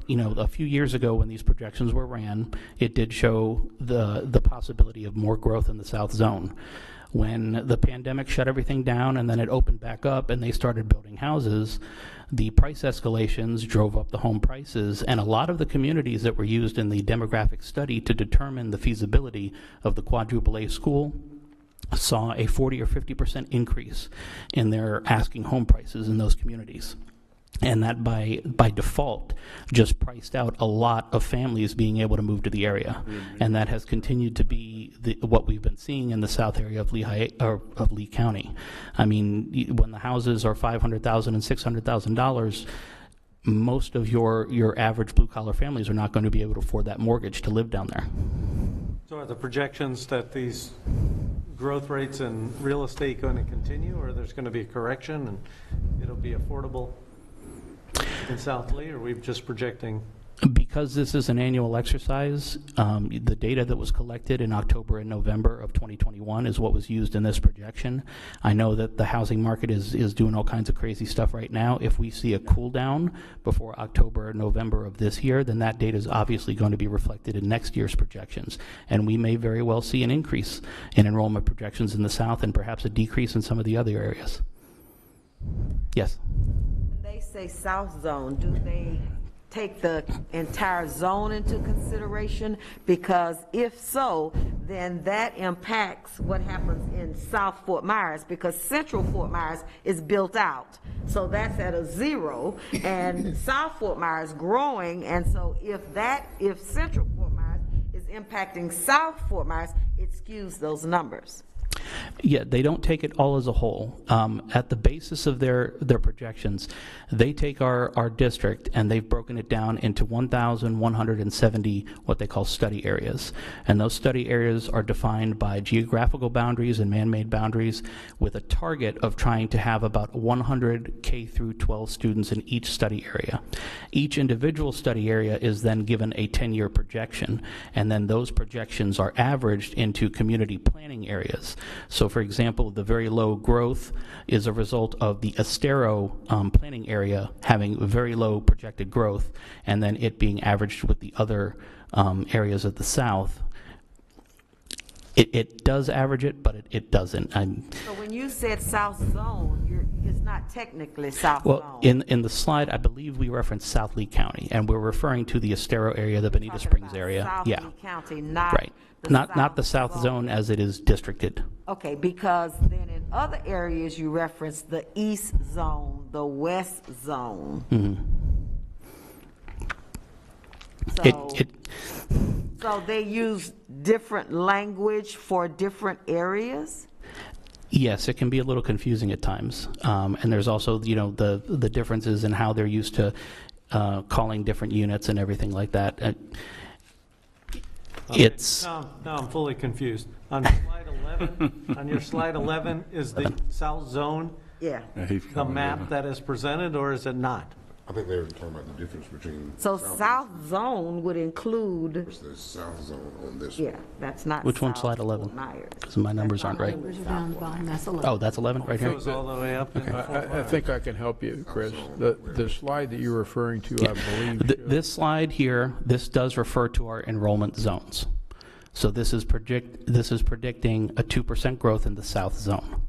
[SPEAKER 12] You know, a few years ago when these projections were ran, it did show the possibility of more growth in the South Zone. When the pandemic shut everything down and then it opened back up and they started building houses, the price escalations drove up the home prices, and a lot of the communities that were used in the demographic study to determine the feasibility of the quadruple A school saw a 40 or 50% increase in their asking home prices in those communities. And that by default just priced out a lot of families being able to move to the area. Mm-hmm. And that has continued to be what we've been seeing in the south area of Lee County. I mean, when the houses are $500,000 and $600,000, most of your average blue-collar families are not going to be able to afford that mortgage to live down there.
[SPEAKER 9] So are the projections that these growth rates in real estate going to continue, or there's going to be a correction and it'll be affordable in South Lee, or are we just projecting?
[SPEAKER 12] Because this is an annual exercise, the data that was collected in October and November of 2021 is what was used in this projection. I know that the housing market is doing all kinds of crazy stuff right now. If we see a cool down before October or November of this year, then that data is obviously going to be reflected in next year's projections. And we may very well see an increase in enrollment projections in the South and perhaps a decrease in some of the other areas. Yes?
[SPEAKER 14] They say South Zone, do they take the entire zone into consideration? Because if so, then that impacts what happens in South Fort Myers, because Central Fort Myers is built out. So that's at a 0, and South Fort Myers growing, and so if Central Fort Myers is impacting South Fort Myers, it skews those numbers.
[SPEAKER 12] Yeah, they don't take it all as a whole. At the basis of their projections, they take our district and they've broken it down into 1,170 what they call study areas. And those study areas are defined by geographical boundaries and man-made boundaries with a target of trying to have about 100 K through 12 students in each study area. Each individual study area is then given a 10-year projection, and then those projections are averaged into community planning areas. So, for example, the very low growth is a result of the Estero planning area having very low projected growth, and then it being averaged with the other areas of the South. It does average it, but it doesn't.
[SPEAKER 14] So when you said South Zone, it's not technically South Zone.
[SPEAKER 12] Well, in the slide, I believe we referenced South Lee County, and we're referring to the Estero area, the Bonita Springs area.
[SPEAKER 14] South
[SPEAKER 12] Yeah,
[SPEAKER 14] Lee County, not
[SPEAKER 12] right. Not the South Zone as it is districted.
[SPEAKER 14] Okay, because then in other areas you reference the East Zone, the West Zone. So they use different language for different areas?
[SPEAKER 12] Yes, it can be a little confusing at times. And there's also, the differences in how they're used to calling different units and everything like that.
[SPEAKER 9] Okay. Now I'm fully confused. On your slide 11, is the South Zone the map that is presented, or is it not?
[SPEAKER 11] I think they were talking about the difference between.
[SPEAKER 14] So South Zone would include.
[SPEAKER 11] The South Zone on this.
[SPEAKER 14] Yeah, that's not.
[SPEAKER 12] Which one's slide 11? Because my numbers aren't right.
[SPEAKER 2] That's 11.
[SPEAKER 12] Oh, that's 11 right here?
[SPEAKER 9] It goes all the way up.
[SPEAKER 1] I think I can help you, Chris. The slide that you're referring to, I believe.
[SPEAKER 12] This slide here, this does refer to our enrollment zones. So this is predicting a 2% growth in the South Zone.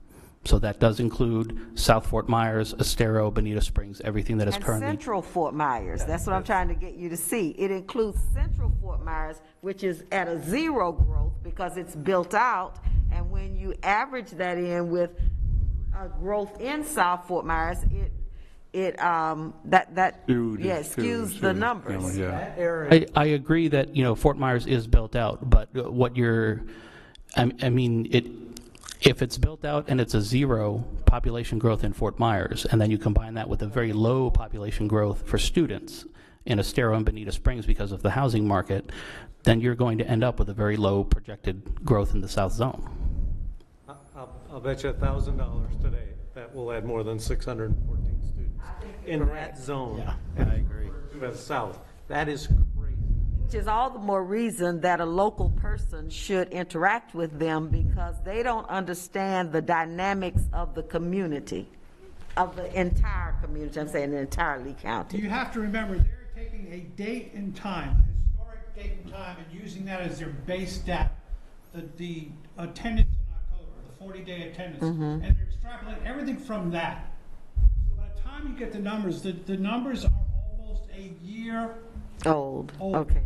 [SPEAKER 12] So that does include South Fort Myers, Estero, Bonita Springs, everything that is currently.
[SPEAKER 14] And Central Fort Myers, that's what I'm trying to get you to see. It includes Central Fort Myers, which is at a 0 growth because it's built out. And when you average that in with growth in South Fort Myers, it skews the numbers.
[SPEAKER 12] I agree that, Fort Myers is built out, but if it's built out and it's a 0 population growth in Fort Myers, and then you combine that with a very low population growth for students in Estero and Bonita Springs because of the housing market, then you're going to end up with a very low projected growth in the South Zone.
[SPEAKER 9] I'll bet you $1,000 today that will add more than 614 students in that zone.
[SPEAKER 12] Yeah, I agree.
[SPEAKER 9] To the South. That is crazy.
[SPEAKER 14] Which is all the more reason that a local person should interact with them, because they don't understand the dynamics of the community, of the entire community. I'm saying the entire Lee County.
[SPEAKER 6] You have to remember, they're taking a date and time, a historic date and time, and using that as their base data. The attendance in October, the 40-day attendance, and they're extrapolating everything from that. So by the time you get the numbers, the numbers are almost a year
[SPEAKER 14] old.
[SPEAKER 6] Okay.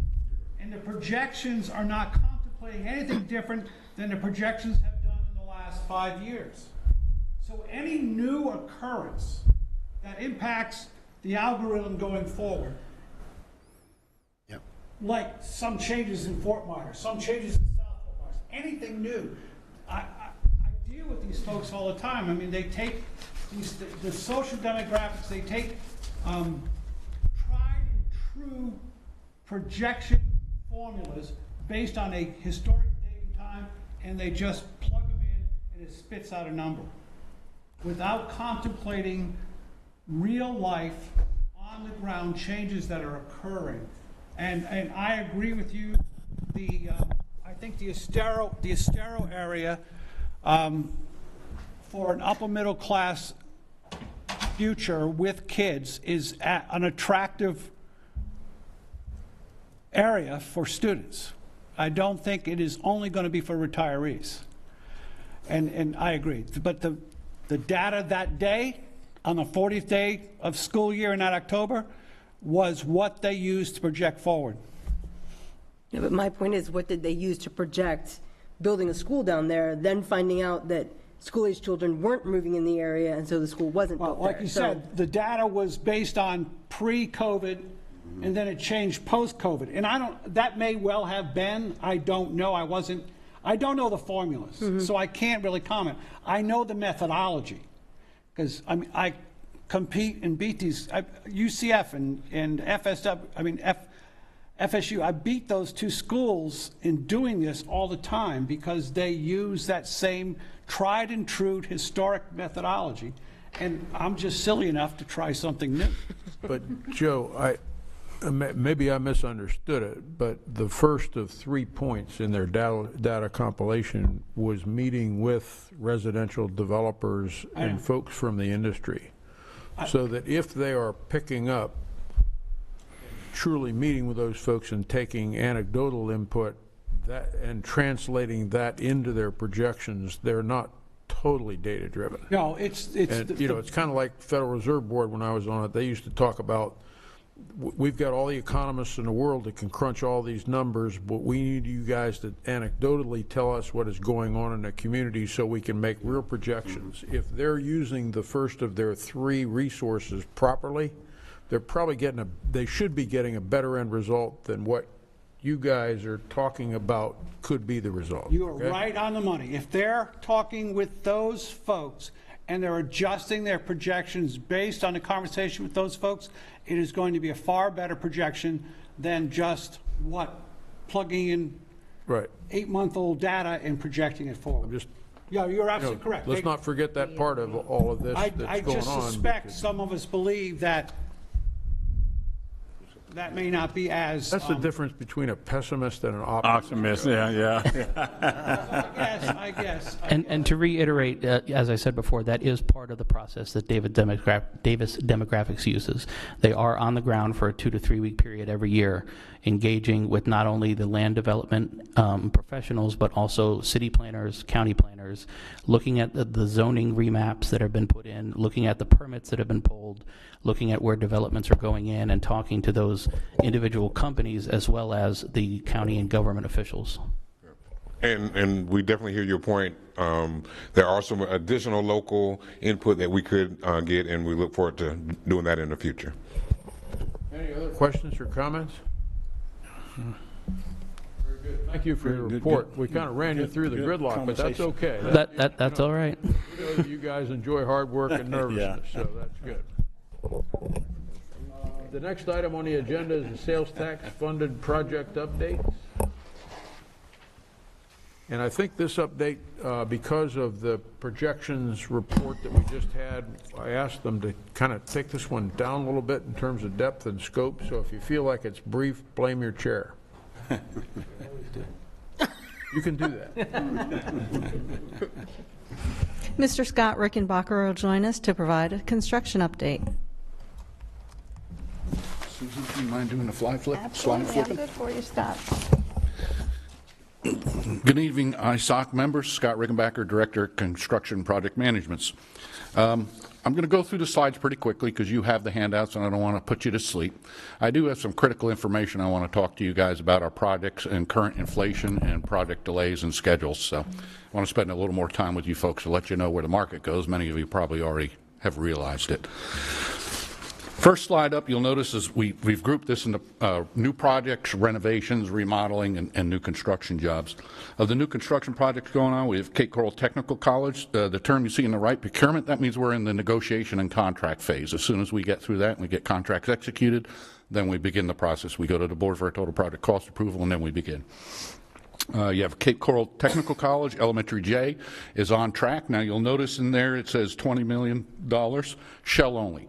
[SPEAKER 6] And the projections are not contemplating anything different than the projections have done in the last 5 years. So any new occurrence that impacts the algorithm going forward, like some changes in Fort Myers, some changes in South Fort Myers, anything new, I deal with these folks all the time. I mean, they take the social demographics, they take tried and true projection formulas based on a historic date and time, and they just plug them in and it spits out a number without contemplating real life on the ground changes that are occurring. And I agree with you. I think the Estero area for an upper middle class future with kids is an attractive area for students. I don't think it is only going to be for retirees. And I agree. But the data that day, on the 40th day of school year in that October, was what they used to project forward.
[SPEAKER 4] Yeah, but my point is, what did they use to project building a school down there, then finding out that school-age children weren't moving in the area, and so the school wasn't
[SPEAKER 6] Well,
[SPEAKER 4] built
[SPEAKER 6] like
[SPEAKER 4] there.
[SPEAKER 6] you
[SPEAKER 4] So-
[SPEAKER 6] said, the data was based on pre-COVID, and then it changed post-COVID. And that may well have been, I don't know, I don't know the formulas, so I can't really comment. I know the methodology, because I compete and beat these, UCF and FSU, I beat those two schools in doing this all the time because they use that same tried and true historic methodology. And I'm just silly enough to try something new.
[SPEAKER 1] But Joe, maybe I misunderstood it, but the first of 3 points in their data compilation was meeting with residential developers and folks from the industry. So that if they are picking up, truly meeting with those folks and taking anecdotal input and translating that into their projections, they're not totally data driven.
[SPEAKER 6] No, it's
[SPEAKER 1] it's kind of like Federal Reserve Board when I was on it. They used to talk about, we've got all the economists in the world that can crunch all these numbers, but we need you guys to anecdotally tell us what is going on in the community so we can make real projections. If they're using the first of their 3 resources properly, they're probably they should be getting a better end result than what you guys are talking about could be the result.
[SPEAKER 6] You are right on the money. If they're talking with those folks and they're adjusting their projections based on the conversation with those folks, it is going to be a far better projection than just plugging in 8-month-old data and projecting it forward. Yeah, you're absolutely correct.
[SPEAKER 1] Let's not forget that part of all of this that's going on.
[SPEAKER 6] I just suspect some of us believe that may not be as...
[SPEAKER 1] That's the difference between a pessimist and an optimist.
[SPEAKER 13] Yeah.
[SPEAKER 6] I guess.
[SPEAKER 12] And to reiterate, as I said before, that is part of the process that Davis Demographics uses. They are on the ground for a 2 to 3 week period every year, engaging with not only the land development professionals, but also city planners, county planners, looking at the zoning remaps that have been put in, looking at the permits that have been pulled, looking at where developments are going in, and talking to those individual companies as well as the county and government officials.
[SPEAKER 11] And we definitely hear your point. There are some additional local input that we could get, and we look forward to doing that in the future.
[SPEAKER 1] Any other questions or comments? Very good. Thank you for your report. We kind of ran you through the gridlock, but that's okay.
[SPEAKER 12] That's all right.
[SPEAKER 1] We know that you guys enjoy hard work and nervousness, so that's good. The next item on the agenda is the sales tax funded project update. And I think this update, because of the projections report that we just had, I asked them to kind of take this one down a little bit in terms of depth and scope. So if you feel like it's brief, blame your chair. You can do that.
[SPEAKER 2] Mr. Scott Rickenbacker will join us to provide a construction update.
[SPEAKER 15] Susan, do you mind doing a slide flip?
[SPEAKER 2] Absolutely, I'm good for you, Scott.
[SPEAKER 15] Good evening, ISSOC members. Scott Rickenbacker, Director of Construction Project Management. I'm going to go through the slides pretty quickly because you have the handouts and I don't want to put you to sleep. I do have some critical information I want to talk to you guys about our projects and current inflation and project delays and schedules. So I want to spend a little more time with you folks to let you know where the market goes. Many of you probably already have realized it. First slide up, you'll notice is we've grouped this into new projects, renovations, remodeling, and new construction jobs. Of the new construction projects going on, we have Cape Coral Technical College. The term you see in the right, procurement, that means we're in the negotiation and contract phase. As soon as we get through that and we get contracts executed, then we begin the process. We go to the board for a total project cost approval, and then we begin. You have Cape Coral Technical College, Elementary J, is on track. Now you'll notice in there it says $20 million, shell only.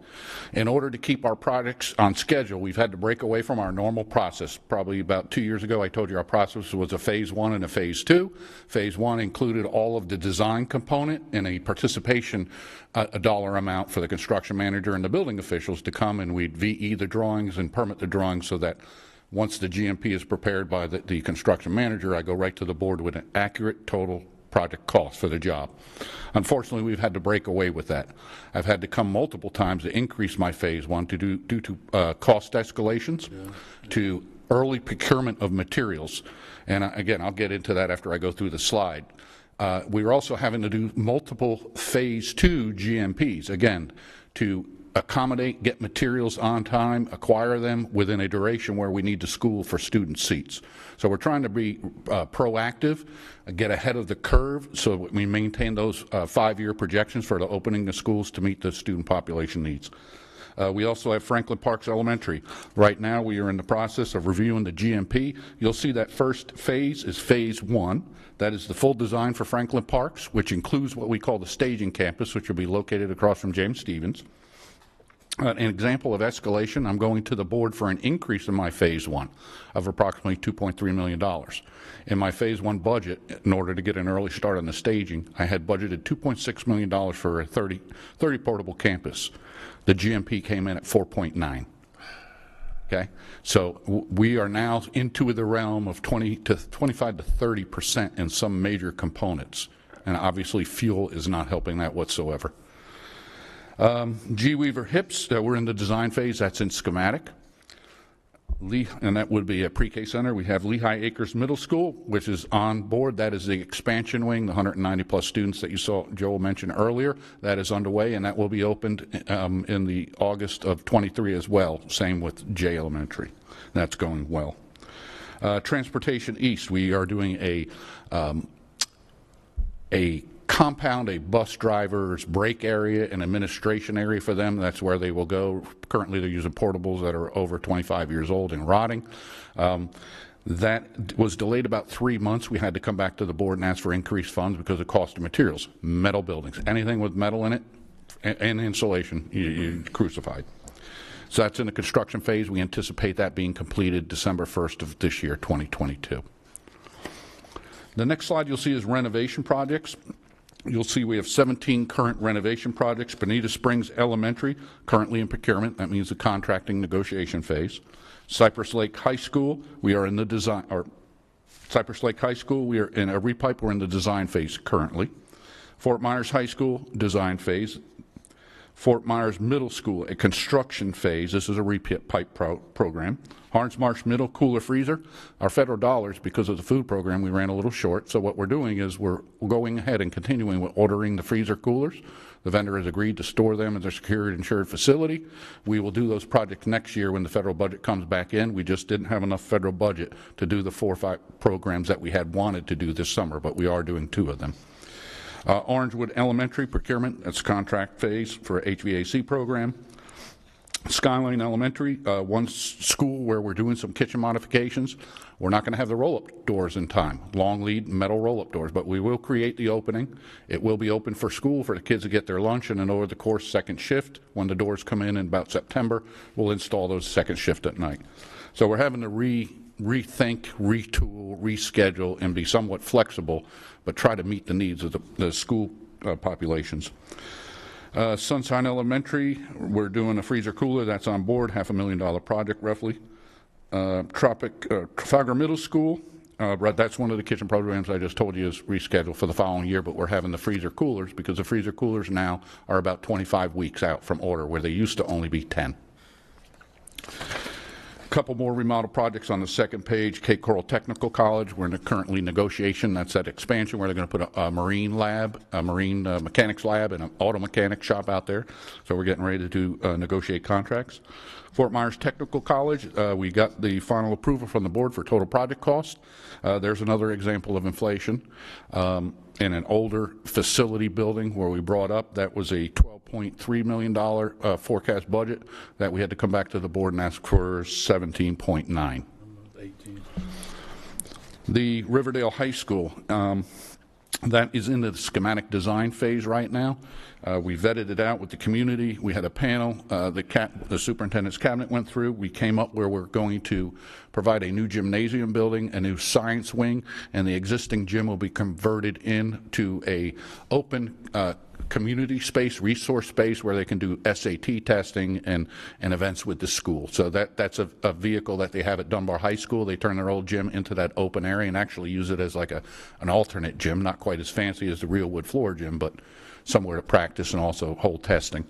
[SPEAKER 15] In order to keep our projects on schedule, we've had to break away from our normal process. Probably about 2 years ago, I told you our process was a phase 1 and a phase 2. Phase 1 included all of the design component and a participation, a dollar amount for the construction manager and the building officials to come, and we'd VE the drawings and permit the drawings so that once the GMP is prepared by the construction manager, I go right to the board with an accurate total project cost for the job. Unfortunately, we've had to break away with that. I've had to come multiple times to increase my phase 1 due to cost escalations, to early procurement of materials. And again, I'll get into that after I go through the slide. We're also having to do multiple phase 2 GMPs, again, to accommodate, get materials on time, acquire them within a duration where we need to school for student seats. So we're trying to be proactive, get ahead of the curve so that we maintain those 5-year projections for the opening of schools to meet the student population needs. We also have Franklin Parks Elementary. Right now we are in the process of reviewing the GMP. You'll see that first phase is phase 1. That is the full design for Franklin Parks, which includes what we call the staging campus, which will be located across from James Stevens. An example of escalation, I'm going to the board for an increase in my phase 1 of approximately $2.3 million. In my phase 1 budget, in order to get an early start on the staging, I had budgeted $2.6 million for a 30 30 campus. The GMP came in at 4.9. Okay, so we are now into the realm of 25 to 30% in some major components, and obviously fuel is not helping that whatsoever. G. Weaver Hips, we're in the design phase. That's in schematic. And that would be a pre-K center. We have Lehigh Acres Middle School, which is on board. That is the expansion wing, the 190 plus students that you saw Joel mention earlier. That is underway, and that will be opened in the August of 23 as well. Same with J Elementary. That's going well. Transportation East, we are doing a compound, a bus driver's break area, an administration area for them. That's where they will go. Currently, they're using portables that are over 25 years old and rotting. That was delayed about 3 months. We had to come back to the board and ask for increased funds because of cost of materials. Metal buildings, anything with metal in it and insulation, you crucified. So that's in the construction phase. We anticipate that being completed December 1st of this year, 2022. The next slide you'll see is renovation projects. You'll see we have 17 current renovation projects. Bonita Springs Elementary, currently in procurement. That means the contracting negotiation phase. Cypress Lake High School, we are in the design, or Cypress Lake High School, we are in a repipe. We're in the design phase currently. Fort Myers High School, design phase. Fort Myers Middle School, a construction phase. This is a repipe program. Harns Marsh Middle Cooler Freezer. Our federal dollars, because of the food program, we ran a little short. So what we're doing is we're going ahead and continuing with ordering the freezer coolers. The vendor has agreed to store them in their secured insured facility. We will do those projects next year when the federal budget comes back in. We just didn't have enough federal budget to do the 4 or 5 programs that we had wanted to do this summer, but we are doing 2 of them. Orangewood Elementary procurement, that's contract phase for HVAC program. Skyline Elementary, one school where we're doing some kitchen modifications. We're not going to have the roll-up doors in time, long lead metal roll-up doors, but we will create the opening. It will be open for school for the kids to get their lunch, and then over the course second shift, when the doors come in about September, we'll install those second shift at night. So we're having to rethink, retool, reschedule, and be somewhat flexible, but try to meet the needs of the school populations. Sunshine Elementary, we're doing a freezer cooler. That's on board, $500,000 project roughly. Trafalgar Middle School, that's one of the kitchen programs I just told you is rescheduled for the following year, but we're having the freezer coolers because the freezer coolers now are about 25 weeks out from order, where they used to only be 10. A couple more remodel projects on the second page. Cape Coral Technical College, we're in currently negotiation. That's that expansion where they're going to put a marine lab, a marine mechanics lab, and an auto mechanic shop out there. So we're getting ready to negotiate contracts. Fort Myers Technical College, we got the final approval from the board for total project cost. There's another example of inflation. In an older facility building where we brought up, that was a $12.3 million forecast budget that we had to come back to the board and ask for 17.9. The Riverdale High School, that is in the schematic design phase right now. We vetted it out with the community. We had a panel. The superintendent's cabinet went through. We came up where we're going to provide a new gymnasium building, a new science wing, and the existing gym will be converted into a open community space, resource space where they can do SAT testing and events with the school. So that's a vehicle that they have at Dunbar High School. They turn their old gym into that open area and actually use it as like an alternate gym, not quite as fancy as the real wood floor gym, but somewhere to practice and also hold testing.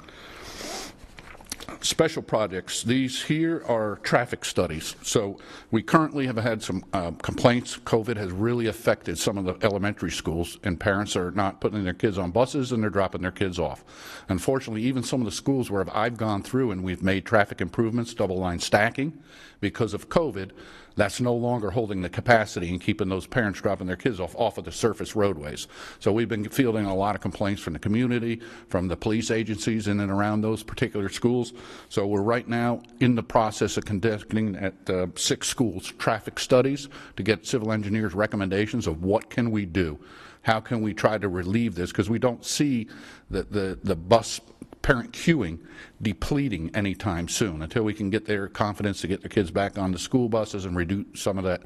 [SPEAKER 15] Special projects. These here are traffic studies. So we currently have had some complaints. COVID has really affected some of the elementary schools, and parents are not putting their kids on buses and they're dropping their kids off. Unfortunately, even some of the schools where I've gone through and we've made traffic improvements, double line stacking, because of COVID, that's no longer holding the capacity and keeping those parents dropping their kids off of the surface roadways. So we've been fielding a lot of complaints from the community, from the police agencies in and around those particular schools. So we're right now in the process of conducting at 6 schools traffic studies to get civil engineers' recommendations of what can we do. How can we try to relieve this? Because we don't see the bus parent queuing depleting anytime soon until we can get their confidence to get their kids back on the school buses and reduce some of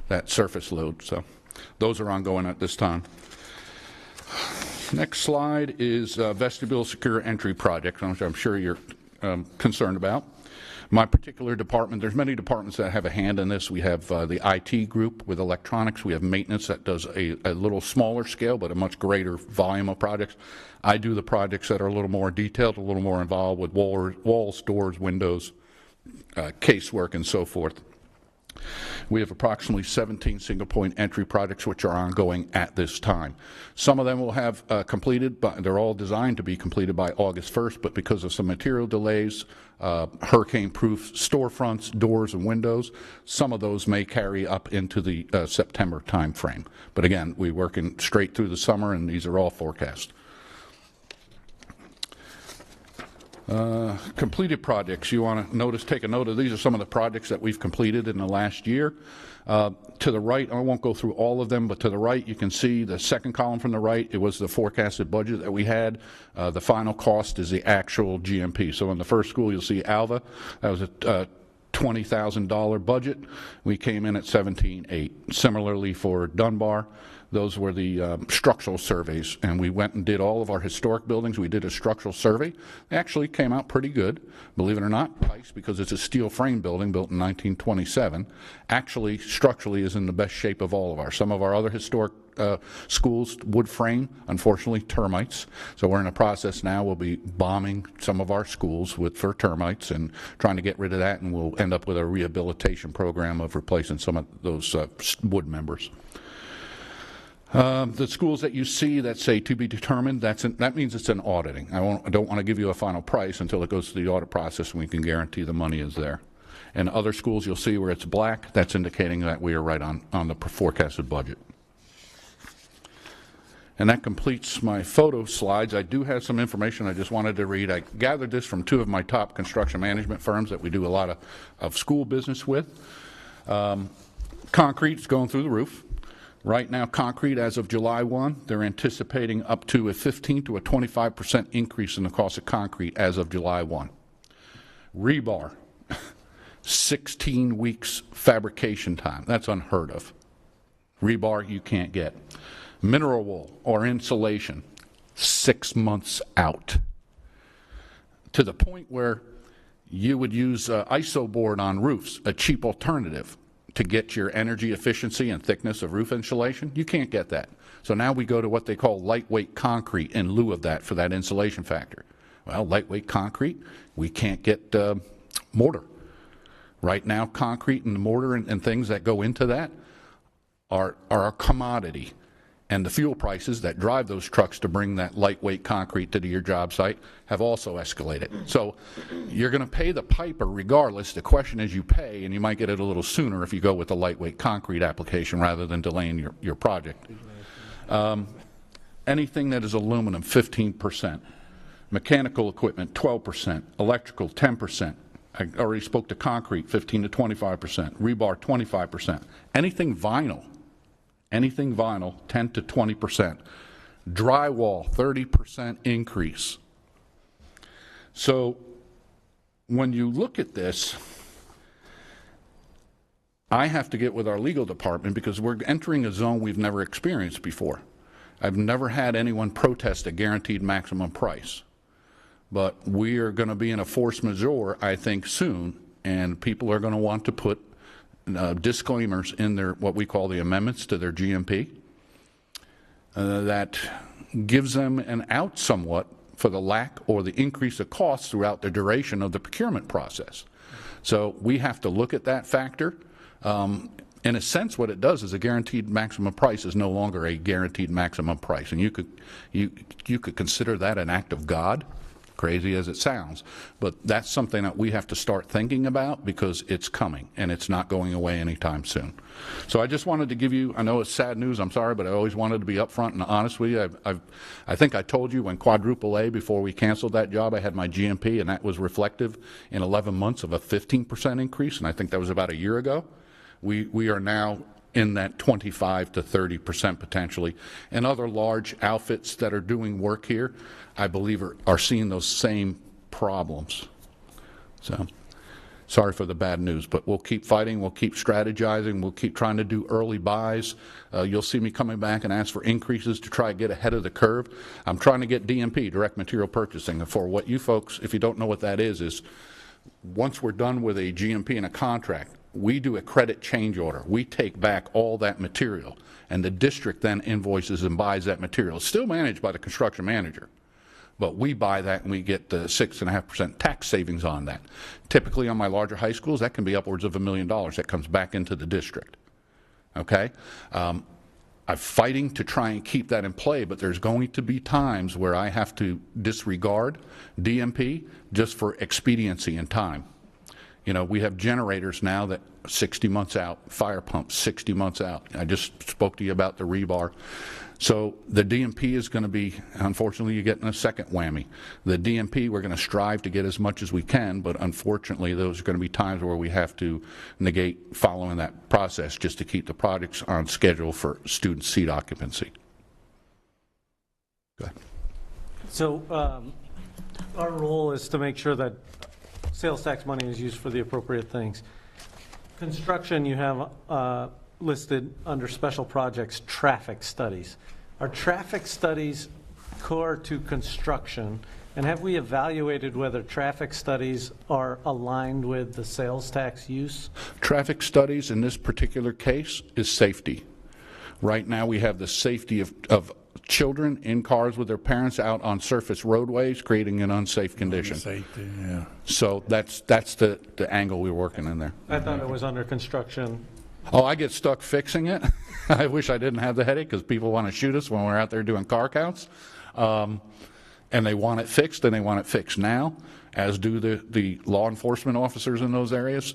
[SPEAKER 15] that surface load. So those are ongoing at this time. Next slide is Vestibule Secure Entry Project, which I'm sure you're concerned about. My particular department, there's many departments that have a hand in this. We have the IT group with electronics. We have maintenance that does a little smaller scale but a much greater volume of projects. I do the projects that are a little more detailed, a little more involved with walls, doors, windows, casework, and so forth. We have approximately 17 single-point entry projects which are ongoing at this time. Some of them will have completed, but they're all designed to be completed by August 1st, but because of some material delays, hurricane-proof storefronts, doors, and windows, some of those may carry up into the September time frame. But again, we're working straight through the summer, and these are all forecast. Completed projects. You want to take a note of these are some of the projects that we've completed in the last year. To the right, I won't go through all of them, but to the right you can see the second column from the right, it was the forecasted budget that we had. The final cost is the actual GMP. So in the first school you'll see Alva, that was a $20,000 budget. We came in at $17,800. Similarly for Dunbar, those were the structural surveys, and we went and did all of our historic buildings. We did a structural survey. It actually came out pretty good, believe it or not. Pike, because it's a steel frame building built in 1927, actually structurally is in the best shape of all of ours. Some of our other historic schools, wood frame, unfortunately termites. So we're in a process now, we'll be bombing some of our schools for termites and trying to get rid of that, and we'll end up with a rehabilitation program of replacing some of those wood members. The schools that you see that say to be determined, that means it's an auditing. I don't want to give you a final price until it goes through the audit process and we can guarantee the money is there. And other schools you'll see where it's black, that's indicating that we are right on the forecasted budget. And that completes my photo slides. I do have some information I just wanted to read. I gathered this from 2 of my top construction management firms that we do a lot of school business with. Concrete's going through the roof. Right now, concrete, as of July 1, they're anticipating up to a 15 to a 25% increase in the cost of concrete as of July 1. Rebar, 16 weeks fabrication time. That's unheard of. Rebar you can't get. Mineral wool or insulation, 6 months out. To the point where you would use ISO board on roofs, a cheap alternative to get your energy efficiency and thickness of roof insulation. You can't get that. So now we go to what they call lightweight concrete in lieu of that for that insulation factor. Well, lightweight concrete, we can't get mortar. Right now, concrete and the mortar and things that go into that are a commodity. And the fuel prices that drive those trucks to bring that lightweight concrete to your job site have also escalated. So you're going to pay the piper regardless. The question is you pay, and you might get it a little sooner if you go with the lightweight concrete application rather than delaying your project. Anything that is aluminum, 15%. Mechanical equipment, 12%. Electrical, 10%. I already spoke to concrete, 15 to 25%. Rebar, 25%. Anything vinyl, 10 to 20%. Drywall, 30% increase. So when you look at this, I have to get with our legal department because we're entering a zone we've never experienced before. I've never had anyone protest a guaranteed maximum price. But we are going to be in a force majeure, I think, soon, and people are going to want to put disclaimers in their what we call the amendments to their GMP that gives them an out somewhat for the lack or the increase of costs throughout the duration of the procurement process. So we have to look at that factor. In a sense, what it does is a guaranteed maximum price is no longer a guaranteed maximum price, and you could consider that an act of God, crazy as it sounds, but that's something that we have to start thinking about because it's coming and it's not going away anytime soon. So I just wanted to give you, I know it's sad news, I'm sorry, but I always wanted to be upfront and honest with you. I think I told you when quadruple A, before we canceled that job, I had my GMP, and that was reflective in 11 months of a 15% increase, and I think that was about a year ago. We are now in that 25 to 30% potentially. And other large outfits that are doing work here, I believe are seeing those same problems. So sorry for the bad news, but we'll keep fighting, we'll keep strategizing, we'll keep trying to do early buys. You'll see me coming back and ask for increases to try to get ahead of the curve. I'm trying to get DMP, direct material purchasing, for what you folks, if you don't know what that is once we're done with a GMP and a contract, we do a credit change order. We take back all that material, and the district then invoices and buys that material. It's still managed by the construction manager, but we buy that and we get the 6.5% tax savings on that. Typically on my larger high schools, that can be upwards of $1 million that comes back into the district. Okay? I'm fighting to try and keep that in play, but there's going to be times where I have to disregard DMP just for expediency and time. You know, we have generators now that 60 months out, fire pumps 60 months out. I just spoke to you about the rebar. So the DMP is going to be, unfortunately, you're getting a second whammy. The DMP, we're going to strive to get as much as we can, but unfortunately, those are going to be times where we have to negate following that process just to keep the projects on schedule for student seat occupancy. Go ahead.
[SPEAKER 9] So our role is to make sure that sales tax money is used for the appropriate things. Construction, you have listed under special projects traffic studies. Are traffic studies core to construction? And have we evaluated whether traffic studies are aligned with the sales tax use?
[SPEAKER 15] Traffic studies in this particular case is safety. Right now we have the safety of children in cars with their parents out on surface roadways, creating an unsafe condition.
[SPEAKER 13] Safety, yeah.
[SPEAKER 15] So that's the angle we're working in there.
[SPEAKER 9] I thought it was under construction.
[SPEAKER 15] Oh, I get stuck fixing it. I wish I didn't have the headache because people want to shoot us when we're out there doing car counts. And they want it fixed, and they want it fixed now, as do the law enforcement officers in those areas.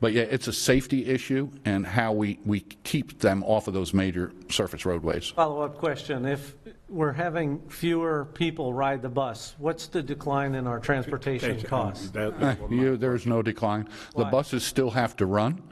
[SPEAKER 15] But yeah, it's a safety issue and how we keep them off of those major surface roadways.
[SPEAKER 9] Follow-up question. If we're having fewer people ride the bus, what's the decline in our transportation costs?
[SPEAKER 15] There's no decline.
[SPEAKER 9] Why?
[SPEAKER 15] The buses still have to run.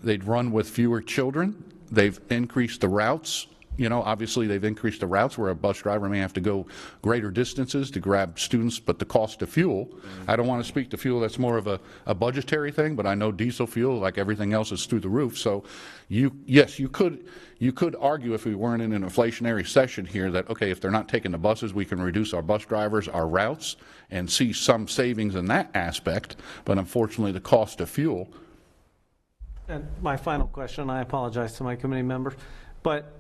[SPEAKER 15] They'd run with fewer children. They've increased the routes. You know, obviously they've increased the routes where a bus driver may have to go greater distances to grab students, but the cost of fuel, I don't want to speak to fuel, that's more of a budgetary thing, but I know diesel fuel, like everything else, is through the roof. So yes, you could argue, if we weren't in an inflationary session here, that, okay, if they're not taking the buses, we can reduce our bus drivers, our routes, and see some savings in that aspect, but unfortunately the cost of fuel.
[SPEAKER 9] And my final question, I apologize to my committee members, but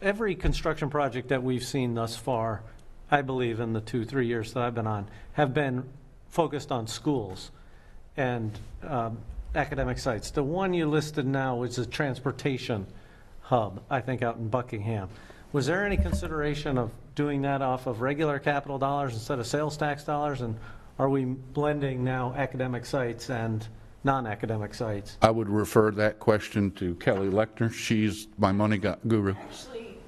[SPEAKER 9] every construction project that we've seen thus far, I believe in the 2-3 years that I've been on, have been focused on schools and academic sites. The one you listed now is a transportation hub, I think out in Buckingham. Was there any consideration of doing that off of regular capital dollars instead of sales tax dollars? And are we blending now academic sites and non-academic sites?
[SPEAKER 15] I would refer that question to Kelly Lechner. She's my money guru.
[SPEAKER 16] Actually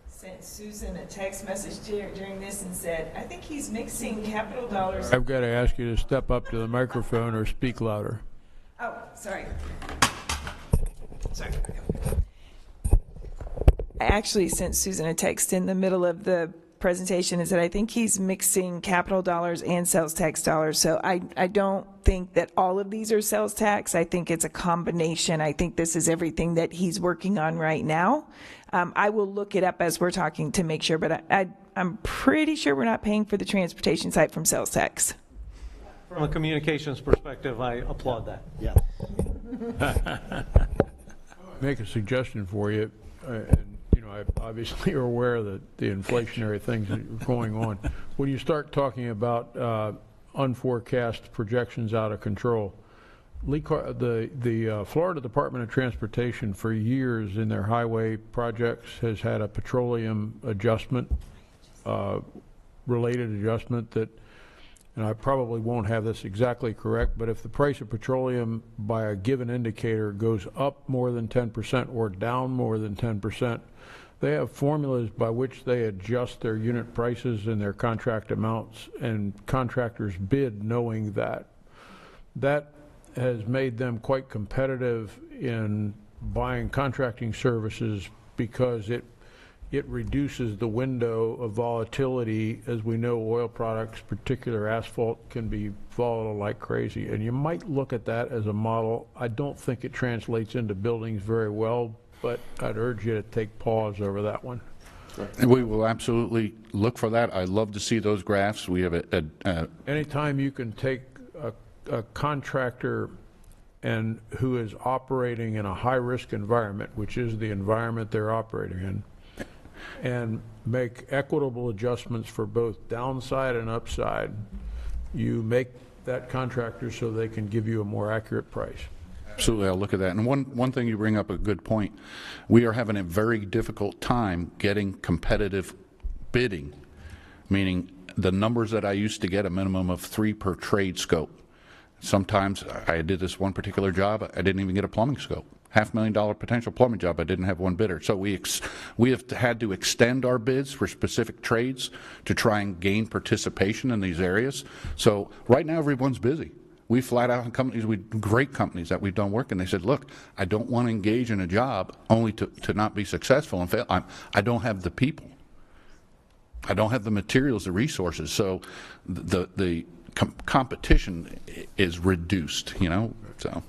[SPEAKER 16] sent Susan a text message during this and said, I think he's mixing capital dollars.
[SPEAKER 1] I've got to ask you to step up to the microphone or speak louder.
[SPEAKER 16] Oh, sorry. Sorry. I actually sent Susan a text in the middle of the presentation and said, I think he's mixing capital dollars and sales tax dollars. So I don't think that all of these are sales tax. I think it's a combination. I think this is everything that he's working on right now. I will look it up as we're talking to make sure, but I'm pretty sure we're not paying for the transportation site from sales tax.
[SPEAKER 9] From a communications perspective, I applaud that.
[SPEAKER 3] Yeah.
[SPEAKER 1] Make a suggestion for you, and I obviously are aware that the inflationary things that are going on. When you start talking about unforecast projections out of control, the Florida Department of Transportation for years in their highway projects has had a petroleum adjustment, related adjustment that, and I probably won't have this exactly correct, but if the price of petroleum by a given indicator goes up more than 10% or down more than 10%, they have formulas by which they adjust their unit prices and their contract amounts, and contractors bid knowing that. That has made them quite competitive in buying contracting services because it reduces the window of volatility. As we know, oil products, particular asphalt, can be volatile like crazy. And you might look at that as a model. I don't think it translates into buildings very well, but I'd urge you to take pause over that one.
[SPEAKER 15] And we will absolutely look for that. I love to see those graphs. We have
[SPEAKER 1] anytime you can take a contractor and who is operating in a high-risk environment, which is the environment they're operating in, and make equitable adjustments for both downside and upside, you make that contractor so they can give you a more accurate price.
[SPEAKER 15] Absolutely, I'll look at that. And one thing you bring up a good point. We are having a very difficult time getting competitive bidding, meaning the numbers that I used to get, a minimum of 3 per trade scope. Sometimes I did this one particular job, I didn't even get a plumbing scope. $500,000 potential plumbing job, I didn't have one bidder. So we have had to extend our bids for specific trades to try and gain participation in these areas. So right now everyone's busy. We flat out have companies, great companies that we've done work, and they said, look, I don't want to engage in a job only to not be successful and fail. I don't have the people. I don't have the materials, the resources. So the competition is reduced, you know, so.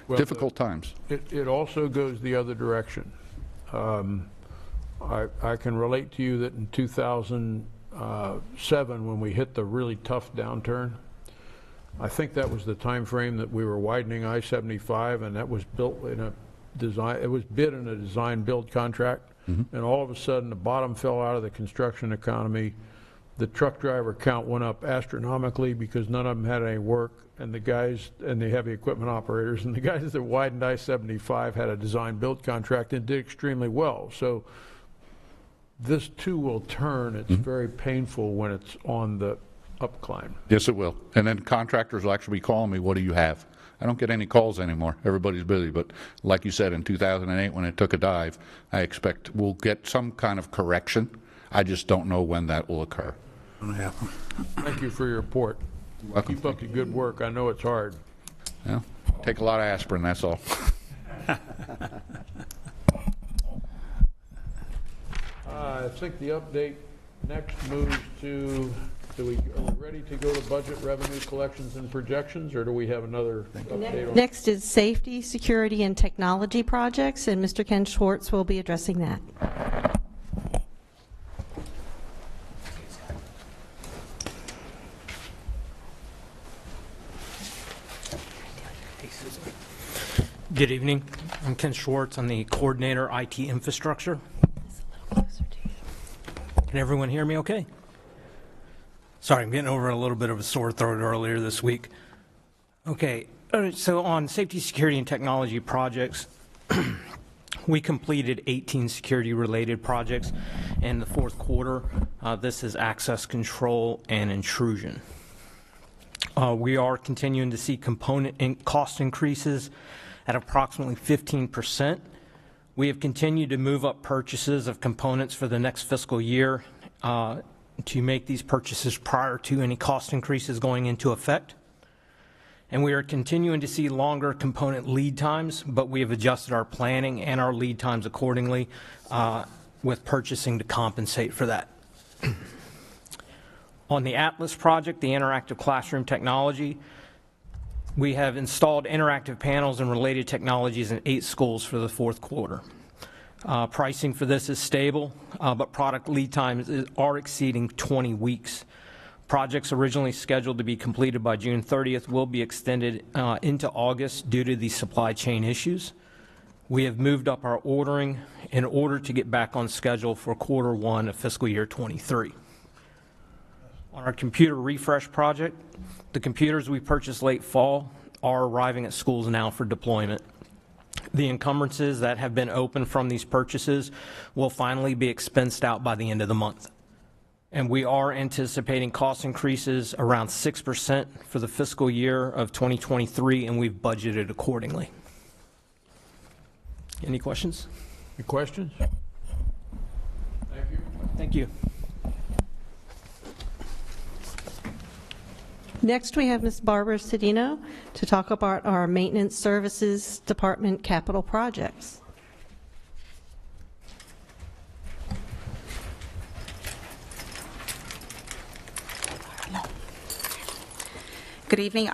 [SPEAKER 15] Well, difficult times.
[SPEAKER 1] It also goes the other direction. I can relate to you that in 2007, when we hit the really tough downturn, I think that was the time frame that we were widening I-75, and that was built in a design. It was bid in a design-build contract, and all of a sudden the bottom fell out of the construction economy. The truck driver count went up astronomically because none of them had any work, and the guys and the heavy equipment operators and the guys that widened I-75 had a design-build contract and did extremely well. So this too will turn. It's very painful when it's on the upclimb.
[SPEAKER 15] Yes, it will. And then contractors will actually be calling me, what do you have? I don't get any calls anymore. Everybody's busy. But like you said, in 2008, when it took a dive, I expect we'll get some kind of correction. I just don't know when that will occur.
[SPEAKER 1] Thank you for your report.
[SPEAKER 15] Welcome.
[SPEAKER 1] Keep up the good work. I know it's hard.
[SPEAKER 15] Yeah, take a lot of aspirin, that's all.
[SPEAKER 1] I think the update next moves to, are we ready to go to budget, revenue, collections, and projections, or do we have another update on?
[SPEAKER 2] Next is safety, security, and technology projects, and Mr. Ken Schwartz will be addressing that.
[SPEAKER 17] Good evening. I'm Ken Schwartz. I'm the coordinator, IT infrastructure. Can everyone hear me okay? Sorry, I'm getting over a little bit of a sore throat earlier this week. Okay, so on safety, security, and technology projects, we completed 18 security-related projects in the fourth quarter. This is access control and intrusion. We are continuing to see component cost increases at approximately 15%. We have continued to move up purchases of components for the next fiscal year to make these purchases prior to any cost increases going into effect. And we are continuing to see longer component lead times, but we have adjusted our planning and our lead times accordingly with purchasing to compensate for that. On the Atlas project, the interactive classroom technology, we have installed interactive panels and related technologies in 8 schools for the fourth quarter. Pricing for this is stable, but product lead times are exceeding 20 weeks. Projects originally scheduled to be completed by June 30th will be extended into August due to the supply chain issues. We have moved up our ordering in order to get back on schedule for Q1 of fiscal year 23. On our computer refresh project, the computers we purchased late fall are arriving at schools now for deployment. The encumbrances that have been open from these purchases will finally be expensed out by the end of the month. And we are anticipating cost increases around 6% for the fiscal year of 2023, and we've budgeted accordingly. Any questions?
[SPEAKER 1] Any questions? Thank you.
[SPEAKER 17] Thank you.
[SPEAKER 2] Next, we have Ms. Barbara Cedino to talk about our Maintenance Services Department capital projects.
[SPEAKER 18] Good evening,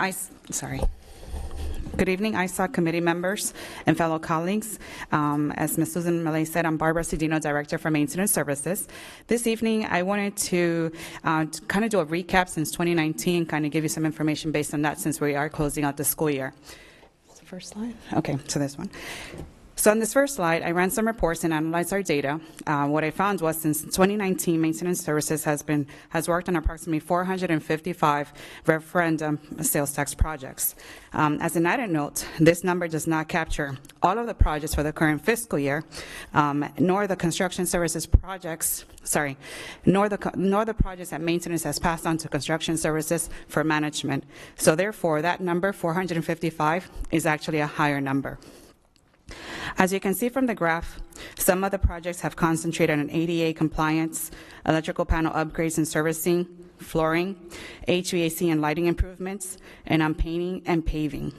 [SPEAKER 18] Good evening, ISSOC committee members and fellow colleagues. As Ms. Susan Millay said, I'm Barbara Cedino, Director for Maintenance Services. This evening, I wanted to kind of do a recap since 2019, kind of give you some information based on that since we are closing out the school year. Is the first slide? Okay, so this one. So on this first slide, I ran some reports and analyzed our data. What I found was since 2019, Maintenance Services has worked on approximately 455 referendum sales tax projects. As an added note, this number does not capture all of the projects for the current fiscal year, nor the construction services projects, nor the projects that maintenance has passed on to construction services for management. So therefore, that number, 455, is actually a higher number. As you can see from the graph, some of the projects have concentrated on ADA compliance, electrical panel upgrades and servicing, flooring, HVAC and lighting improvements, and on painting and paving.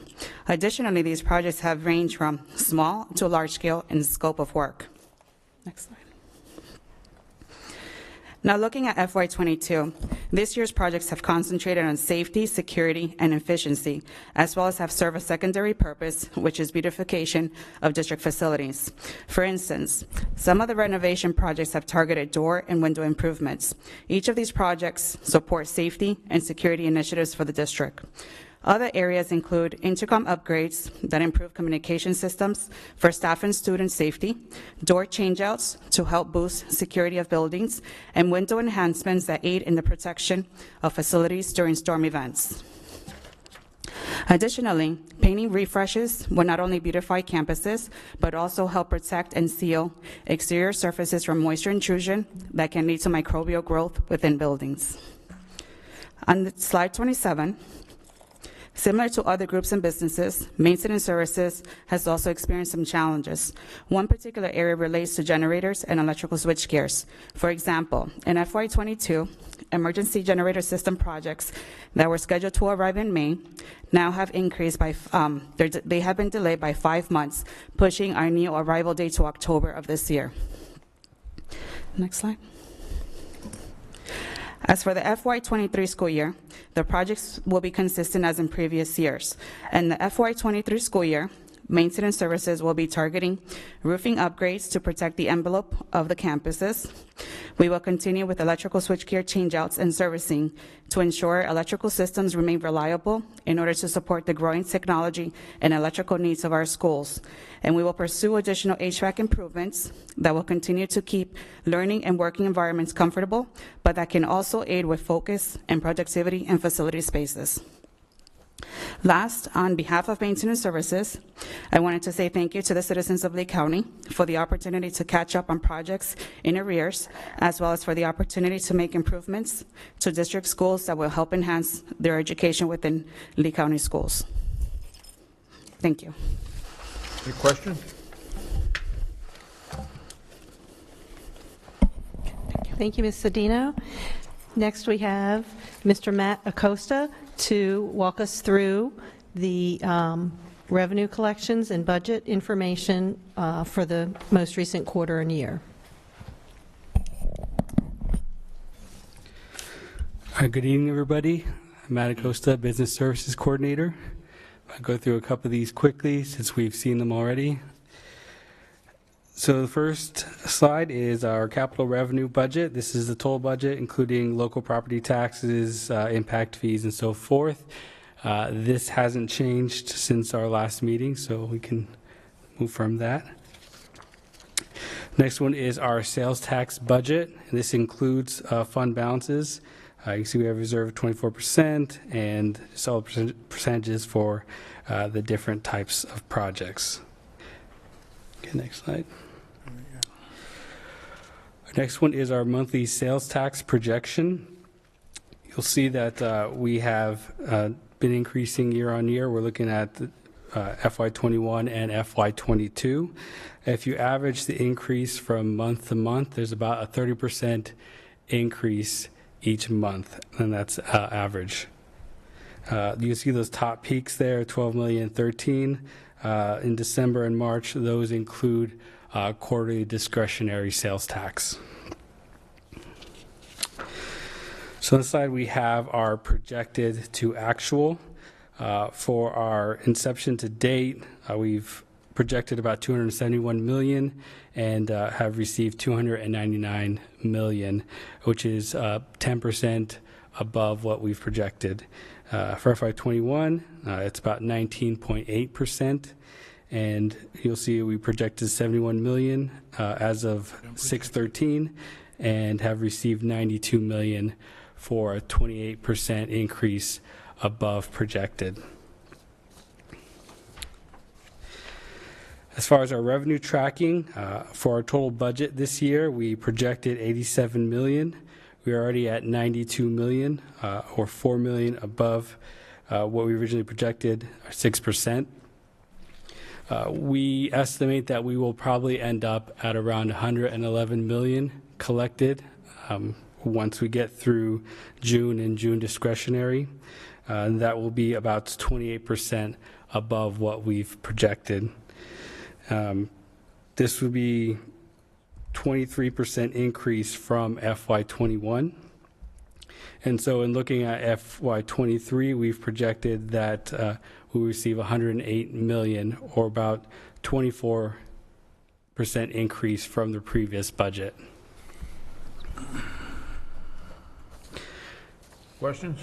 [SPEAKER 18] Additionally, these projects have ranged from small to large scale in scope of work. Next slide. Now looking at FY22, this year's projects have concentrated on safety, security, and efficiency, as well as have served a secondary purpose, which is beautification of district facilities. For instance, some of the renovation projects have targeted door and window improvements. Each of these projects support safety and security initiatives for the district. Other areas include intercom upgrades that improve communication systems for staff and student safety, door changeouts to help boost security of buildings, and window enhancements that aid in the protection of facilities during storm events. Additionally, painting refreshes will not only beautify campuses, but also help protect and seal exterior surfaces from moisture intrusion that can lead to microbial growth within buildings. On slide 27, similar to other groups and businesses, Maintenance Services has also experienced some challenges. One particular area relates to generators and electrical switchgears. For example, in FY22, emergency generator system projects that were scheduled to arrive in May now have increased by, they have been delayed by 5 months, pushing our new arrival date to October of this year. Next slide. As for the FY23 school year, the projects will be consistent as in previous years. In the FY23 school year, Maintenance Services will be targeting roofing upgrades to protect the envelope of the campuses. We will continue with electrical switchgear changeouts and servicing to ensure electrical systems remain reliable in order to support the growing technology and electrical needs of our schools. And we will pursue additional HVAC improvements that will continue to keep learning and working environments comfortable, but that can also aid with focus and productivity in facility spaces. Last, on behalf of Maintenance Services, I wanted to say thank you to the citizens of Lee County for the opportunity to catch up on projects in arrears, as well as for the opportunity to make improvements to district schools that will help enhance their education within Lee County schools. Thank you.
[SPEAKER 1] Any questions?
[SPEAKER 2] Thank you, Ms. Cedino. Next, we have Mr. Matt Acosta to walk us through the revenue collections and budget information for the most recent quarter and year.
[SPEAKER 19] Good evening, everybody. I'm Matt Acosta, Business Services Coordinator. I'll go through a couple of these quickly since we've seen them already. So the first slide is our capital revenue budget. This is the total budget, including local property taxes, impact fees, and so forth. This hasn't changed since our last meeting, so we can move from that. Next one is our sales tax budget. This includes fund balances. You can see we have reserved 24% and solid percentages for the different types of projects. Okay, next slide. Next one is our monthly sales tax projection. You'll see that we have been increasing year on year. We're looking at FY21 and FY22. If you average the increase from month to month, there's about a 30% increase each month, and that's average. You can see those top peaks there, 12 million, 13. In December and March, those include quarterly discretionary sales tax. So on the side, we have our projected to actual. For our inception to date, we've projected about 271 million and have received 299 million, which is 10% above what we've projected. For FY21, it's about 19.8%, and you'll see we projected 71 million as of 6/13 and have received 92 million for a 28% increase above projected. As far as our revenue tracking, for our total budget this year, we projected 87 million. We're already at 92 million, or 4 million above what we originally projected, 6%. We estimate that we will probably end up at around 111 million collected once we get through June and June discretionary. And that will be about 28% above what we've projected. This would be 23% increase from FY21. And so in looking at FY23, we've projected that we'll receive 108 million, or about 24% increase from the previous budget.
[SPEAKER 1] Questions?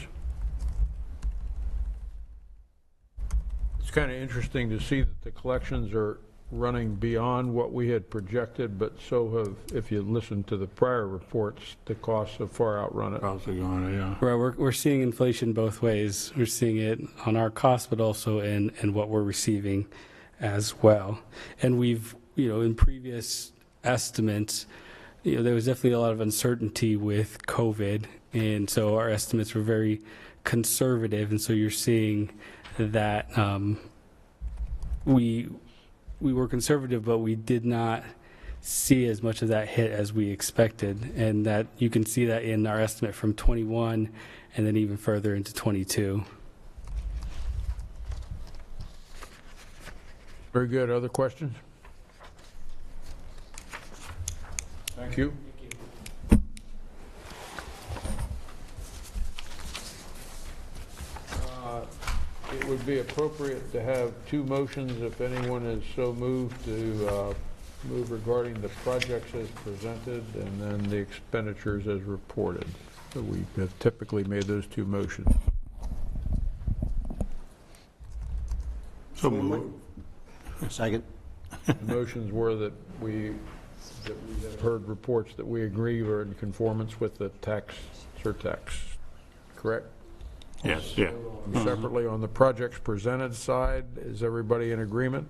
[SPEAKER 1] It's kind of interesting to see that the collections are running beyond what we had projected, but so have, if you listen to the prior reports, the costs have far outrun it.
[SPEAKER 13] Costs are going, yeah.
[SPEAKER 19] Right, we're seeing inflation both ways. We're seeing it on our costs, but also in what we're receiving as well. And we've, in previous estimates, there was definitely a lot of uncertainty with COVID, and so our estimates were very conservative, and so you're seeing that we were conservative, but we did not see as much of that hit as we expected, and that you can see that in our estimate from 21 and then even further into 22.
[SPEAKER 1] Very good. Other questions? Thank you. It would be appropriate to have two motions, if anyone is so moved, to move regarding the projects as presented and then the expenditures as reported. So we have typically made those two motions.
[SPEAKER 13] So moved.
[SPEAKER 3] Second.
[SPEAKER 1] The motions were that we have heard reports that we agree are in conformance with the tax surtax, correct?
[SPEAKER 13] Yes, yeah.
[SPEAKER 1] Separately, on the projects presented side, is everybody in agreement?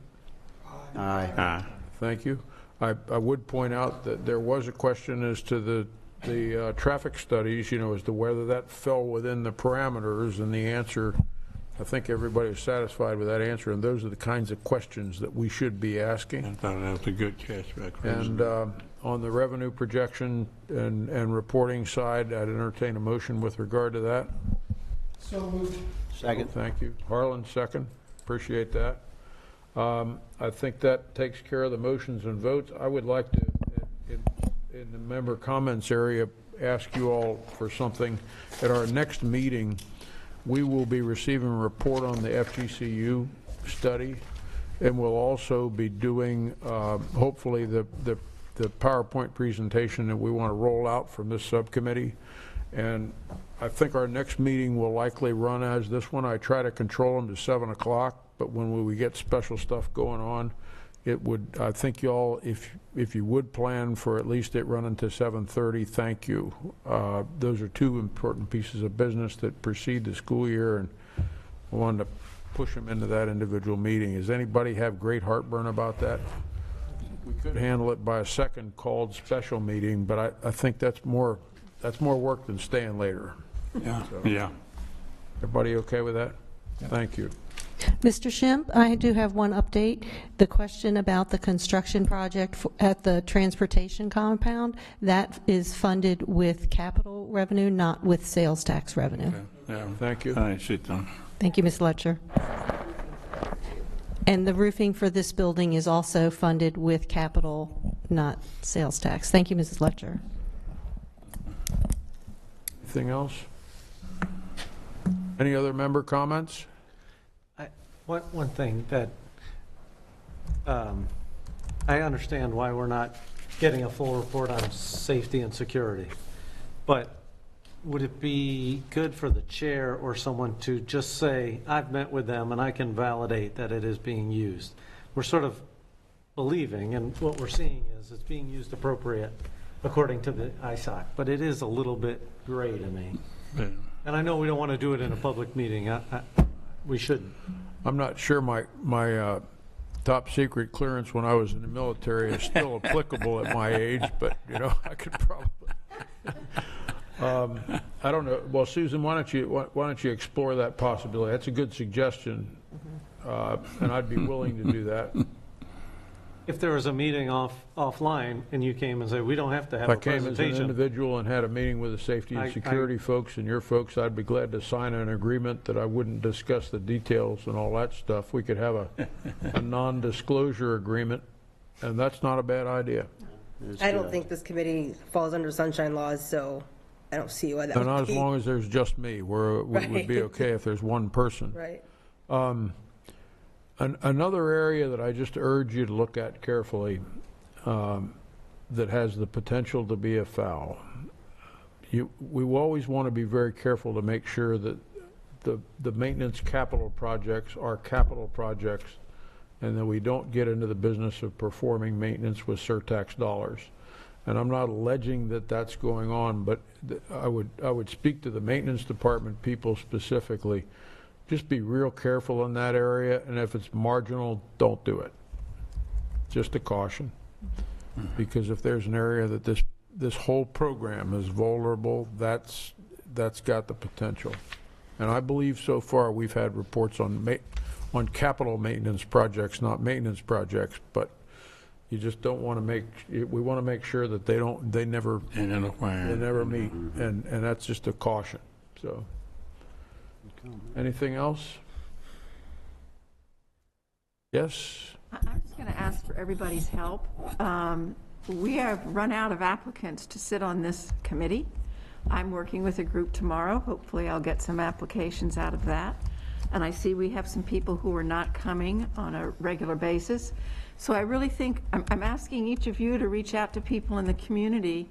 [SPEAKER 3] Aye.
[SPEAKER 1] Thank you. I would point out that there was a question as to the traffic studies, as to whether that fell within the parameters, and the answer, I think everybody is satisfied with that answer, and those are the kinds of questions that we should be asking.
[SPEAKER 13] I thought that was a good catch back.
[SPEAKER 1] And on the revenue projection and reporting side, I'd entertain a motion with regard to that.
[SPEAKER 17] So moved.
[SPEAKER 3] Second.
[SPEAKER 1] Thank you. Harlan, second. Appreciate that. I think that takes care of the motions and votes. I would like to, in the member comments area, ask you all for something. At our next meeting, we will be receiving a report on the FGCU study, and we'll also be doing, hopefully, the PowerPoint presentation that we want to roll out from this subcommittee. And I think our next meeting will likely run as this one. I try to control them to 7 o'clock, but when we get special stuff going on, it would, I think y'all, if you would plan for at least it running to 7:30, thank you. Those are two important pieces of business that precede the school year, and I wanted to push them into that individual meeting. Does anybody have great heartburn about that? We could handle it by a second called special meeting, but I think that's more work than staying later.
[SPEAKER 13] Yeah,
[SPEAKER 1] So,
[SPEAKER 13] yeah.
[SPEAKER 1] everybody okay with that? Thank you.
[SPEAKER 2] Mr. Schimpf, I do have one update. The question about the construction project at the transportation compound, that is funded with capital revenue, not with sales tax revenue.
[SPEAKER 13] Okay. Yeah.
[SPEAKER 1] Thank you.
[SPEAKER 13] I see them.
[SPEAKER 2] Thank you, Ms. Letcher. And the roofing for this building is also funded with capital, not sales tax. Thank you, Mrs. Letcher.
[SPEAKER 1] Anything else? Any other member comments?
[SPEAKER 9] One thing that I understand why we're not getting a full report on safety and security, but would it be good for the chair or someone to just say, I've met with them and I can validate that it is being used? We're sort of believing, and what we're seeing is it's being used appropriate according to the ISSOC, but it is a little bit gray to me.
[SPEAKER 13] Yeah.
[SPEAKER 9] And I know we don't want to do it in a public meeting. We shouldn't.
[SPEAKER 1] I'm not sure my top secret clearance when I was in the military is still applicable at my age, but you know, I could probably. I don't know. Well, Susan, why don't you explore that possibility? That's a good suggestion, and I'd be willing to do that.
[SPEAKER 9] If there was a meeting offline and you came and said, we don't have to have
[SPEAKER 1] If I
[SPEAKER 9] a
[SPEAKER 1] came as an
[SPEAKER 9] presentation.
[SPEAKER 1] individual and had a meeting with the safety and security folks and your folks, I'd be glad to sign an agreement that I wouldn't discuss the details and all that stuff. We could have a non-disclosure agreement, and that's not a bad idea.
[SPEAKER 4] I don't think this committee falls under sunshine laws, so I don't see why that
[SPEAKER 1] And
[SPEAKER 4] would
[SPEAKER 1] not as
[SPEAKER 4] be.
[SPEAKER 1] long as there's just me, we would be okay if there's one person.
[SPEAKER 4] Right.
[SPEAKER 1] Another area that I just urge you to look at carefully that has the potential to be a foul. We always want to be very careful to make sure that the maintenance capital projects are capital projects, and that we don't get into the business of performing maintenance with surtax dollars. And I'm not alleging that that's going on, but I would speak to the maintenance department people specifically. Just be real careful in that area, and if it's marginal, don't do it. Just a caution. Because if there's an area that this whole program is vulnerable, that's got the potential. And I believe so far we've had reports on capital maintenance projects, not maintenance projects, but you just don't want to we want to make sure that they never meet, and that's just a caution. So. Anything else? Yes?
[SPEAKER 20] I'm just going to ask for everybody's help. We have run out of applicants to sit on this committee. I'm working with a group tomorrow. Hopefully I'll get some applications out of that. And I see we have some people who are not coming on a regular basis. So I really think I'm asking each of you to reach out to people in the community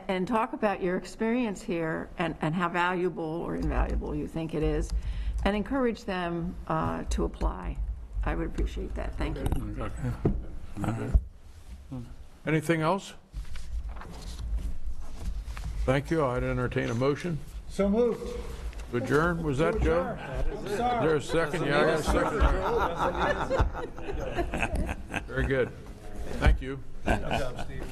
[SPEAKER 20] and talk about your experience here and how valuable or invaluable you think it is, and encourage them to apply. I would appreciate that. Thank you.
[SPEAKER 1] Anything else? Thank you. I'd entertain a motion.
[SPEAKER 6] So moved.
[SPEAKER 1] To adjourn? Was that Joe? Is there a second? Yeah, I got a second. Very good. Thank you.
[SPEAKER 6] Good job, Steve.